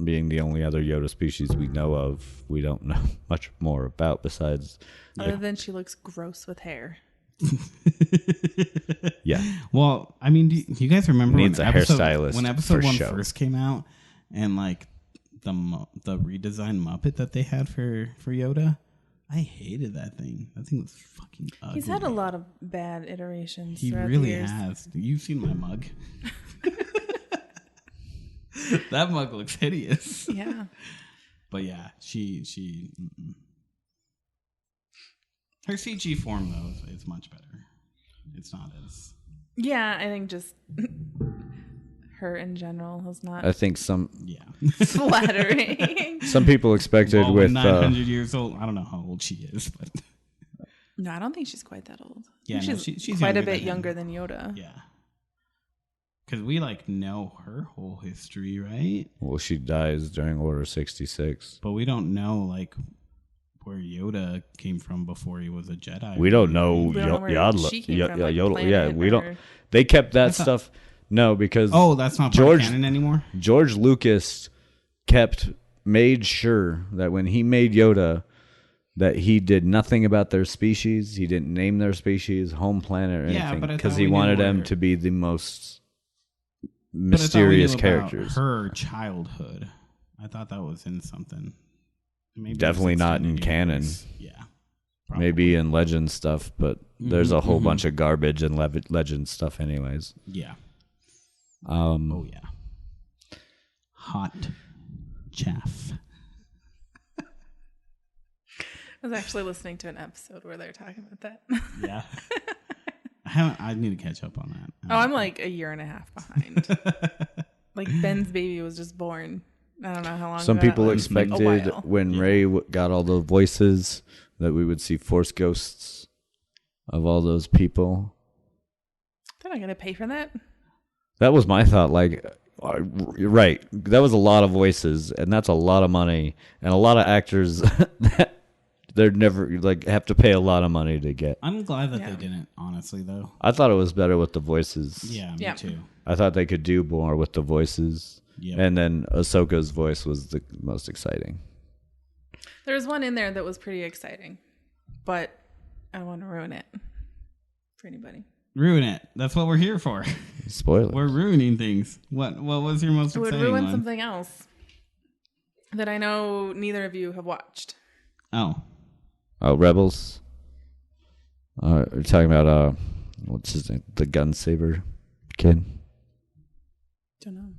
being the only other Yoda species we know of, we don't know much more about besides... Other than she looks gross with hair. Yeah. Well, I mean, do you guys remember Needs a hairstylist when episode 1 sure. first came out, and like the redesigned Muppet that they had for Yoda? I hated that thing. That thing was fucking ugly. He's had a lot of bad iterations. He really has. You've seen my mug. That mug looks hideous. Yeah. But yeah, she her CG form though is much better. It's not as... Yeah, I think just her in general is not... I think flattering. Some people expected with... 900 years old. I don't know how old she is, but... No, I don't think she's quite that old. Yeah, she's quite a bit younger than Yoda. Yeah. Because we know her whole history, right? Well, she dies during Order 66. But we don't know where Yoda came from before he was a Jedi. We don't know Yoda. Yeah, we don't. They kept that stuff. No, because that's not part of canon anymore. George Lucas made sure that when he made Yoda, that he did nothing about their species. He didn't name their species, home planet, or anything, because he wanted them to be the most mysterious characters. Her childhood. I thought that was in something. Maybe definitely not in canon. Yeah. Probably. Maybe in legend stuff, but there's a whole bunch of garbage in legend stuff anyways. Yeah. Oh yeah. Hot chaff. I was actually listening to an episode where they're talking about that. Yeah. I need to catch up on that. I'm like a year and a half behind. Like Ben's baby was just born. I don't know how long. Some people expected when Rey got all the voices that we would see Force ghosts of all those people. They're not going to pay for that. That was my thought. Like, you're right. That was a lot of voices, and that's a lot of money, and a lot of actors that they're never have to pay a lot of money to get. I'm glad that they didn't. Honestly, though, I thought it was better with the voices. Yeah, me too. I thought they could do more with the voices. Yep. And then Ahsoka's voice was the most exciting. There was one in there that was pretty exciting, but I don't want to ruin it for anybody. Ruin it. That's what we're here for. Spoilers. We're ruining things. What was your most exciting one? It would ruin something else that I know neither of you have watched. Oh, Rebels. We're talking about what's his name? The gun saber kid. Don't know.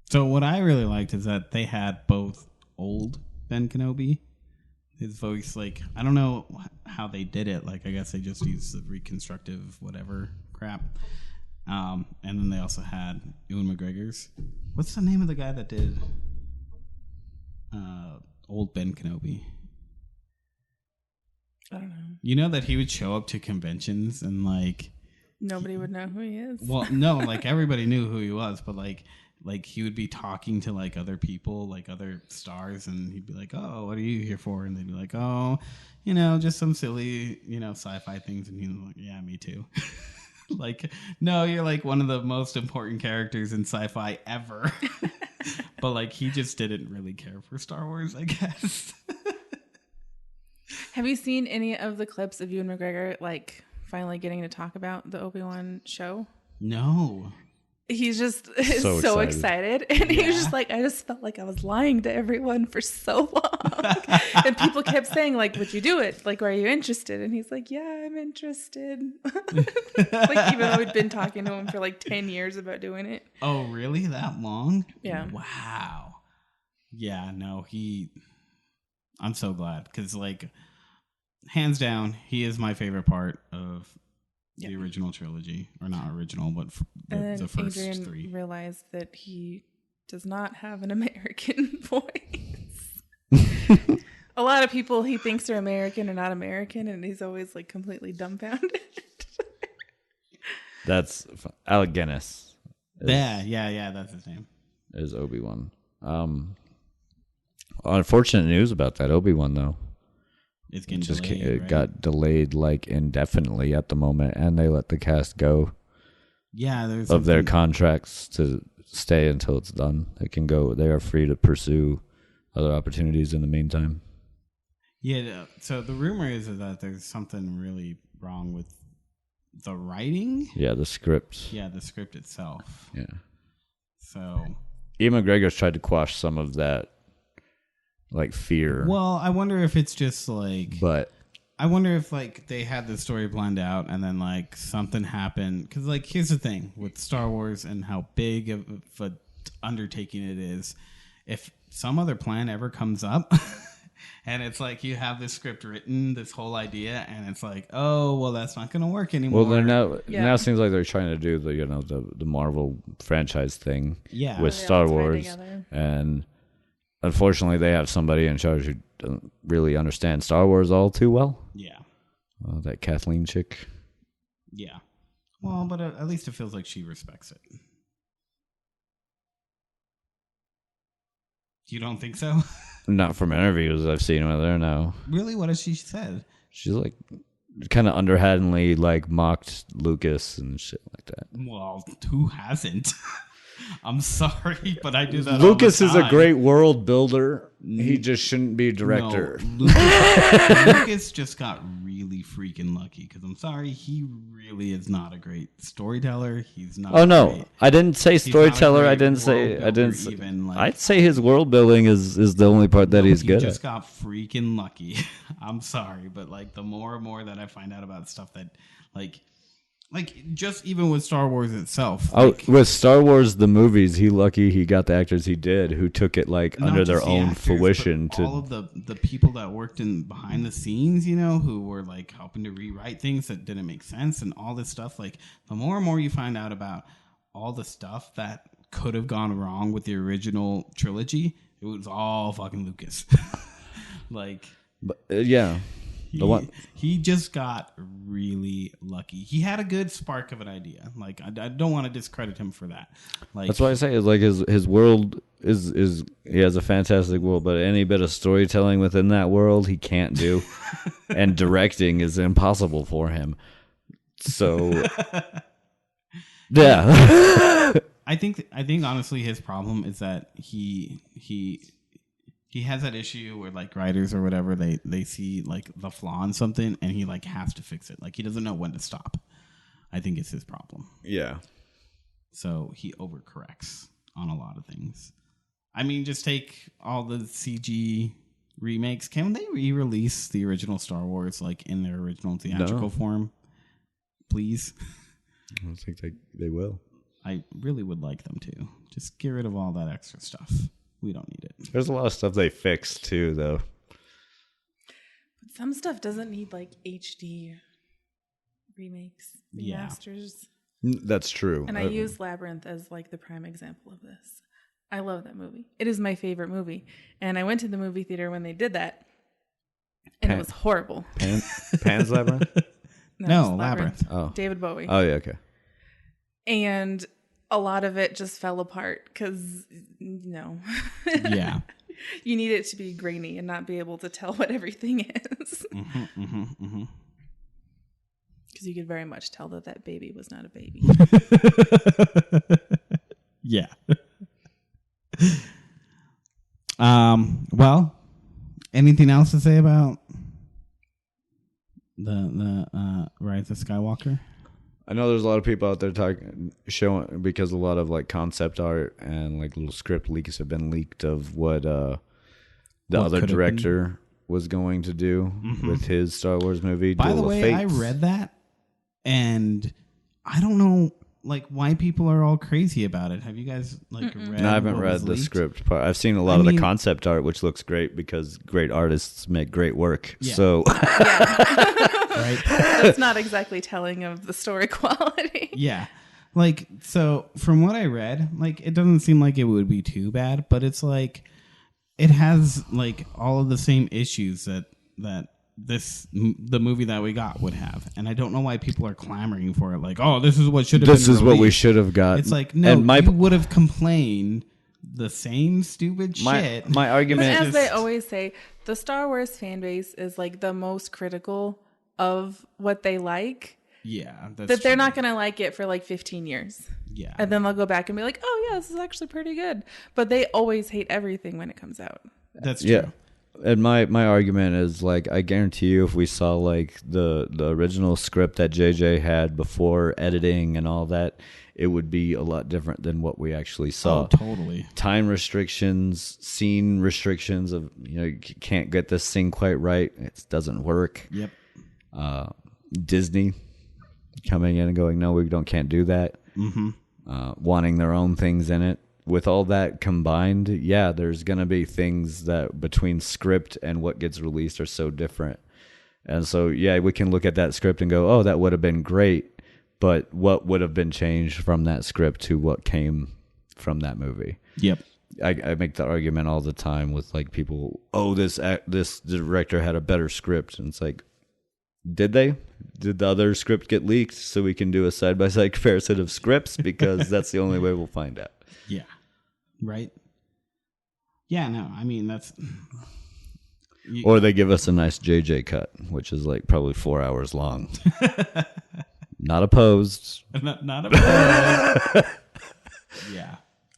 So what I really liked is that they had both old Ben Kenobi, his voice, like, I don't know how they did it. Like, I guess they just used the reconstructive whatever crap. And then they also had Ewan McGregor's. What's the name of the guy that did old Ben Kenobi? I don't know. You know that he would show up to conventions and, like... Nobody would know who he is. Well, no, like, everybody knew who he was, but, like he would be talking to, like, other people, like, other stars, and he'd be like, oh, what are you here for? And they'd be like, oh, you know, just some silly, you know, sci-fi things. And he was like, yeah, me too. Like, no, you're, like, one of the most important characters in sci-fi ever. But, like, he just didn't really care for Star Wars, I guess. Have you seen any of the clips of Ewan McGregor, like, finally getting to talk about the Obi-Wan show? No. He's just so excited. And he was just like, I just felt like I was lying to everyone for so long. And people kept saying, like, would you do it? Like, are you interested? And he's like, yeah, I'm interested. Like, even though we'd been talking to him for like 10 years about doing it. Oh, really? That long? Yeah. Wow. Yeah, no, I'm so glad. Because, like, hands down, he is my favorite part of the original trilogy, or not original, but the first Adrian three. Realized that he does not have an American voice. A lot of people he thinks are American are not American, and he's always like completely dumbfounded. That's Alec Guinness. Yeah, that's his name. Is Obi-Wan. Unfortunate news about that Obi-Wan though. It's getting delayed, right? It got delayed like indefinitely at the moment, and they let the cast go. Yeah, there's of their contracts to stay until it's done. They can go. They are free to pursue other opportunities in the meantime. Yeah. So the rumor is that there's something really wrong with the writing. Yeah, the script. Yeah, the script itself. Yeah. So Ian McGregor's tried to quash some of that. Like fear. Well, I wonder if it's just like... But... I wonder if like they had the story planned out and then like something happened. Because like here's the thing with Star Wars and how big of an undertaking it is. If some other plan ever comes up and it's like you have this script written, this whole idea, and it's like, oh, well, that's not going to work anymore. Well, now seems like they're trying to do the Marvel franchise thing with Star Wars. And... unfortunately, they have somebody in charge who doesn't really understand Star Wars all too well. Yeah. That Kathleen chick. Yeah. Well, but at least it feels like she respects it. You don't think so? Not from interviews I've seen with her, no. Really? What has she said? She's like kind of underhandedly like mocked Lucas and shit like that. Well, who hasn't? I'm sorry, but I do that. Lucas is a great world builder. He just shouldn't be a director. No, Lucas just got really freaking lucky because I'm sorry, he really is not a great storyteller. He's not. Oh no, I didn't say storyteller. I didn't say. I'd say his world building is the only part that he's good at. He just got freaking lucky. I'm sorry, but like the more and more that I find out about stuff that like just even with Star Wars itself. With Star Wars, the movies, he got the actors he did who took it like under their own fruition. To all of the people that worked in behind the scenes, you know, who were like helping to rewrite things that didn't make sense and all this stuff. Like the more and more you find out about all the stuff that could have gone wrong with the original trilogy, it was all fucking Lucas. Yeah. He just got really lucky. He had a good spark of an idea. Like I don't want to discredit him for that. Like that's why I say is like his world is he has a fantastic world, but any bit of storytelling within that world he can't do, and directing is impossible for him. So yeah, I think honestly his problem is that he has that issue where like writers or whatever they see like the flaw in something and he like has to fix it. Like he doesn't know when to stop. I think it's his problem. Yeah. So he overcorrects on a lot of things. I mean, just take all the CG remakes. Can they re-release the original Star Wars like in their original theatrical form? Please. I don't think they will. I really would like them to. Just get rid of all that extra stuff. We don't need it. There's a lot of stuff they fixed too, though. But some stuff doesn't need like HD remakes, remasters. Yeah. That's true. And I use Labyrinth as like the prime example of this. I love that movie. It is my favorite movie. And I went to the movie theater when they did that, and it was horrible. Pan's Labyrinth? No, Labyrinth. Oh. David Bowie. Oh, yeah, okay. And a lot of it just fell apart because, Yeah. You need it to be grainy and not be able to tell what everything is. Because you could very much tell that baby was not a baby. Yeah. Well, anything else to say about the Rise of Skywalker? I know there's a lot of people out there showing, because a lot of like concept art and like little script leaks have been leaked of what the other director was going to do with his Star Wars movie. By the way, I read that, and I don't know like why people are all crazy about it. Have you guys read? No, I haven't read the script part. I've seen a lot of the concept art, which looks great because great artists make great work. Yeah. So, right, that's not exactly telling of the story quality. Yeah, like so from what I read, like it doesn't seem like it would be too bad, but it's like it has like all of the same issues that the movie that we got would have, and I don't know why people are clamoring for it. Like, oh, this is what should have. This is what we should have got. It's like, no, you would have complained the same stupid shit. My argument, as they always say, the Star Wars fan base is like the most critical of what they like. Yeah, that they're not going to like it for like 15 years. Yeah, and then they'll go back and be like, oh yeah, this is actually pretty good. But they always hate everything when it comes out. That's true. Yeah. And my argument is, like, I guarantee you if we saw, like, the original script that JJ had before editing and all that, it would be a lot different than what we actually saw. Oh, totally. Time restrictions, scene restrictions of, you can't get this scene quite right. It doesn't work. Yep. Disney coming in and going, no, we can't do that. Wanting their own things in it. With all that combined, yeah, there's going to be things that between script and what gets released are so different. And so, yeah, we can look at that script and go, oh, that would have been great. But what would have been changed from that script to what came from that movie? Yep. I make the argument all the time with like people, oh, this director had a better script. And it's like, did they? Did the other script get leaked so we can do a side-by-side comparison of scripts? Because that's the only way we'll find out. Yeah. Right? Yeah, no, I mean, that's... Or they give us a nice JJ cut, which is like probably 4 hours long. Not opposed. Not opposed. Yeah.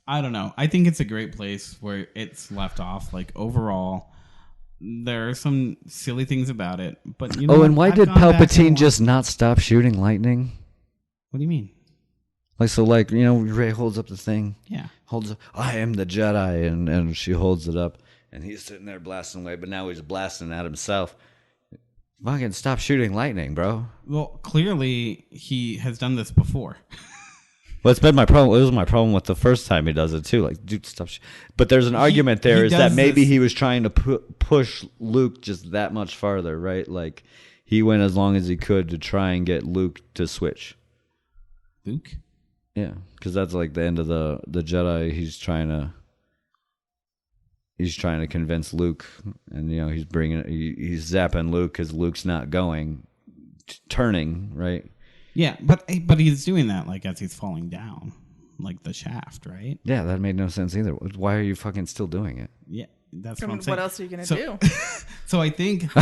I don't know. I think it's a great place where it's left off. Like, overall, there are some silly things about it. But you know and why did Palpatine just not stop shooting lightning? What do you mean? Like, so, like, Rey holds up the thing. Yeah. Holds up, I am the Jedi, and she holds it up, and he's sitting there blasting away, but now he's blasting at himself. Fucking stop shooting lightning, bro. Well, clearly, he has done this before. Well, it's been my problem. It was my problem with the first time he does it, too. Like, dude, stop. But there's an argument there is that maybe he was trying to push Luke just that much farther, right? Like, he went as long as he could to try and get Luke to switch. Luke? Yeah, because that's like the end of the Jedi. He's trying to convince Luke, and he's he's zapping Luke because Luke's not turning right. Yeah, but he's doing that like as he's falling down, like the shaft, right? Yeah, that made no sense either. Why are you fucking still doing it? Yeah, that's what I'm saying. What else are you gonna do? So I think.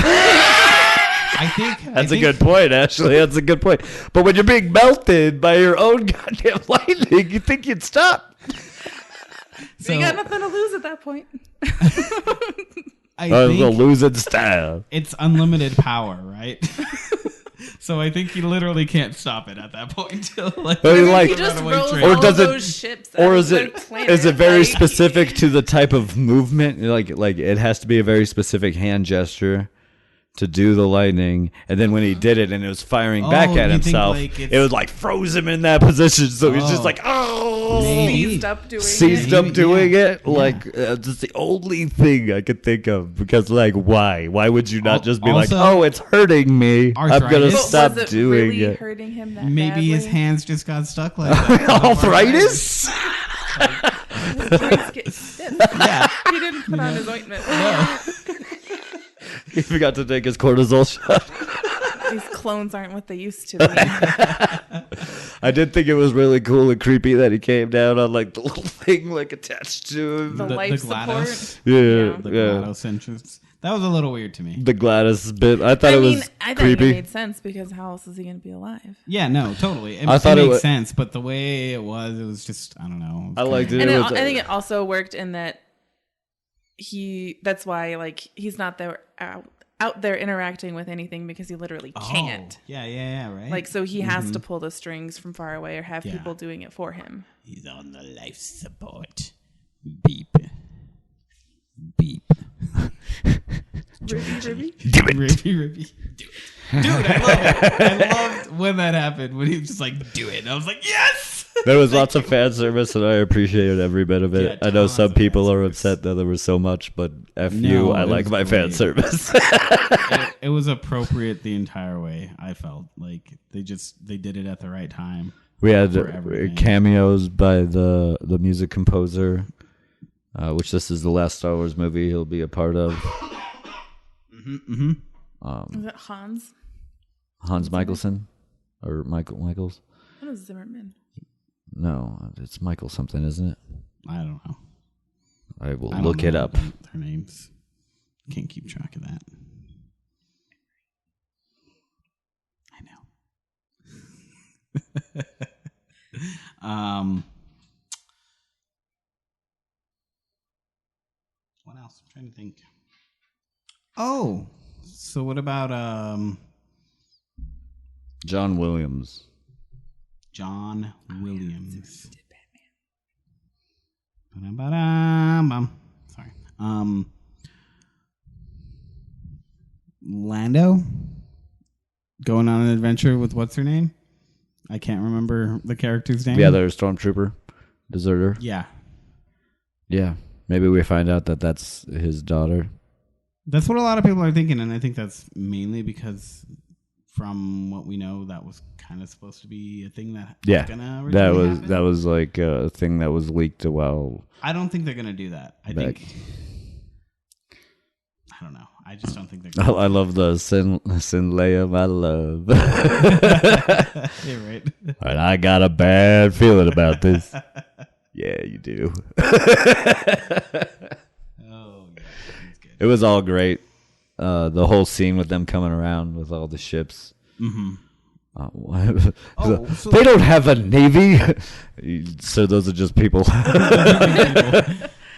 That's a good point, Ashley. That's a good point. But when you're being melted by your own goddamn lightning, you think you'd stop. So you got nothing to lose at that point. I think lose in style. It's unlimited power, right? So I think you literally can't stop it at that point. He just rolls all those ships. Or is it very specific to the type of movement? Like it has to be a very specific hand gesture to do the lightning, and then when he did it and it was firing back at himself, it was like froze him in that position. So he's just like, seized up doing it. Like just the only thing I could think of, because like why would you not just be like, oh, it's hurting me, I'm gonna stop doing it. Hurting him that maybe badly? His hands just got stuck like that. Arthritis. His joints get stiff. Yeah, he didn't put on his ointment. no. He forgot to take his cortisol shot. These clones aren't what they used to be. I did think it was really cool and creepy that he came down on like the little thing like attached to him. The life GLaDOS. support. Yeah, The GLaDOS entrance. That was a little weird to me. The GLaDOS bit. I thought it was I creepy. thought it made sense, because how else is he going to be alive? Yeah, no, totally. I thought it it makes sense, but the way it was just, I don't know. I liked it. And I think it also worked in that that's why like he's not there out there interacting with anything, because he literally can't. Yeah, right. Like, so he has to pull the strings from far away or have people doing it for him. He's on the life support. Beep. Beep. Ribby. Ribby. Do it. Dude, I love it. I loved when that happened, when he was just like, do it. And I was like, yes! There was lots of fan service, and I appreciated every bit of it. Yeah, I know some tons of people fan are service. upset that there was so much, but F No, you, I it like was my fan great. service. It was appropriate the entire way, I felt. Like, they did it at the right time. We had For everything. cameos by the music composer, which this is the last Star Wars movie he'll be a part of. Is it Hans? Hans Michelson? Or Michaels? What is Zimmerman? No, it's Michael something, isn't it? I don't know. I will I don't look know it up. Their names. Can't keep track of that. I know. What else? I'm trying to think. Oh, so what about John Williams. John Williams? Sorry. Lando going on an adventure with what's her name? I can't remember the character's name. Yeah, there's Stormtrooper, deserter. Yeah. Yeah, maybe we find out that that's his daughter. That's what a lot of people are thinking, and I think that's mainly because from what we know, that was kind of supposed to be a thing that was gonna happen. That was like a thing that was leaked a while. I don't think they're gonna do that. I think I don't know. I just don't think they're gonna I love the Sin Leia, my love. Yeah, right. And I got a bad feeling about this. Yeah, you do. Oh, yeah, that's good. It was all great. The whole scene with them coming around with all the ships. Mm-hmm. They don't have a navy. So those are just people.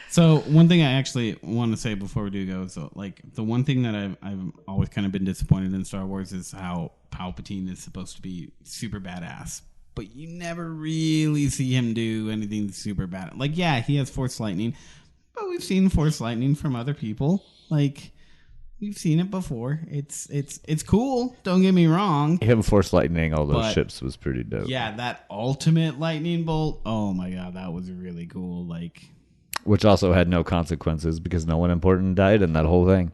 So one thing I actually want to say before we do go, so like the one thing that I've always kind of been disappointed in Star Wars is how Palpatine is supposed to be super badass, but you never really see him do anything super bad. Like, yeah, he has Force lightning, but we've seen Force lightning from other people. Like, we've seen it before. It's cool. Don't get me wrong. Him force lightning all those But, ships was pretty dope. Yeah, that ultimate lightning bolt. Oh my god, that was really cool. Like, Which also had no consequences because no one important died in that whole thing.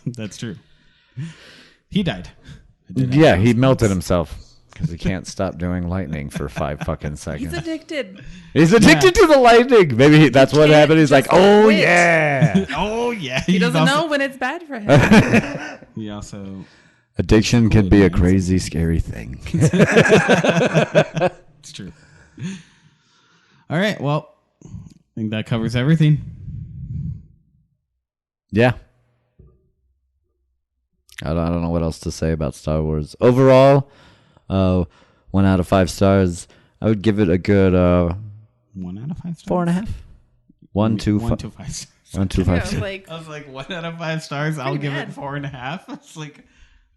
that's true. He died. Yeah, he melted himself because he can't stop doing lightning for 5 fucking seconds. He's addicted. He's addicted to the lightning. Maybe that's what happened. He's like, oh, quit. yeah. Oh yeah. He doesn't know when it's bad for him. He also. Addiction can be a crazy, scary thing. It's true. All right. Well, I think that covers everything. Yeah. I don't know what else to say about Star Wars. Overall, 1 out of 5 stars. I would give it a good 1 out of 5 stars. 4.5. 1 to 1 to 5 stars. 1 to 5 stars. Like, I was like 1 out of 5 stars. I'll give it bad. 4.5. It's like,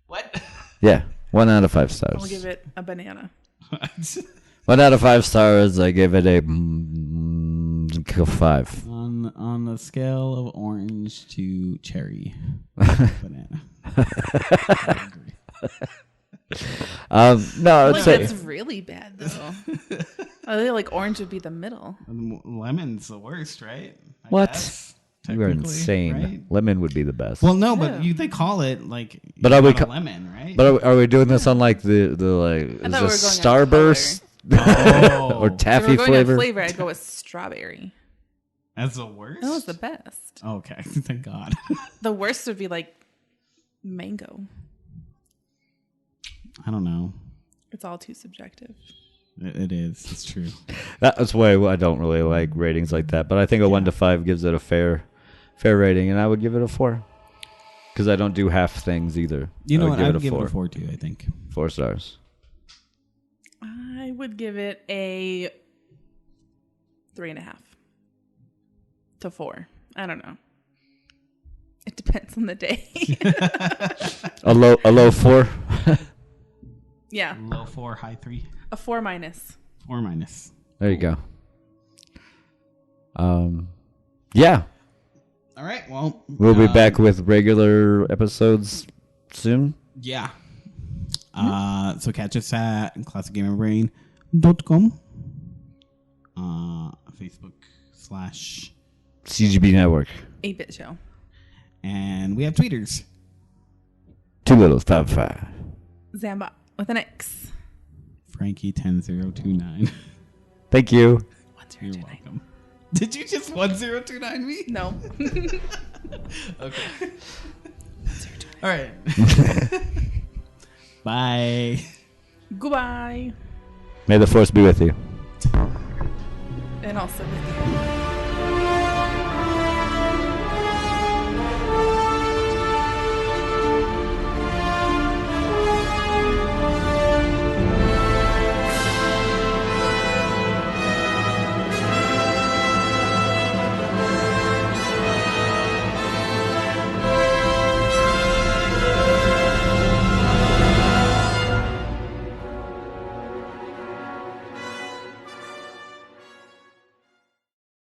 what? Yeah, 1 out of 5 stars. I'll give it a banana. 1 out of 5 stars. I give it a 5. On a scale of orange to cherry. Banana. No, I would say that's really bad though. I think like orange would be the middle. Lemon's the worst, right? What? You are insane. Right? Lemon would be the best. Well, no, but they call it like. But are we lemon, right? But are we doing this on like the like is this Starburst or taffy flavor? Flavor, I'd go with strawberry. That's the worst. That was the best. Okay, thank God. The worst would be like mango. I don't know. It's all too subjective. It is. It's true. That's why I don't really like ratings like that. But I think a 1 to 5 gives it a fair rating, and I would give it a 4 because I don't do half things either. You know what? I would give it a 4 too. I think 4 stars. I would give it a 3.5 to 4. I don't know. It depends on the day. a low 4. Yeah. Low 4, high 3. A 4 minus. 4 minus. There you go. Yeah. All right. Well, we'll be back with regular episodes soon. Yeah. So catch us at classicgamerbrain.com. Facebook / CGB Network. 8-bit show. And we have tweeters. 2 Littles Top 5. Zamba with an X. Frankie10029. Thank you. 1029. You're welcome. Did you just 1029 me? No. Okay. All right. Bye. Goodbye. May the force be with you. And also with you.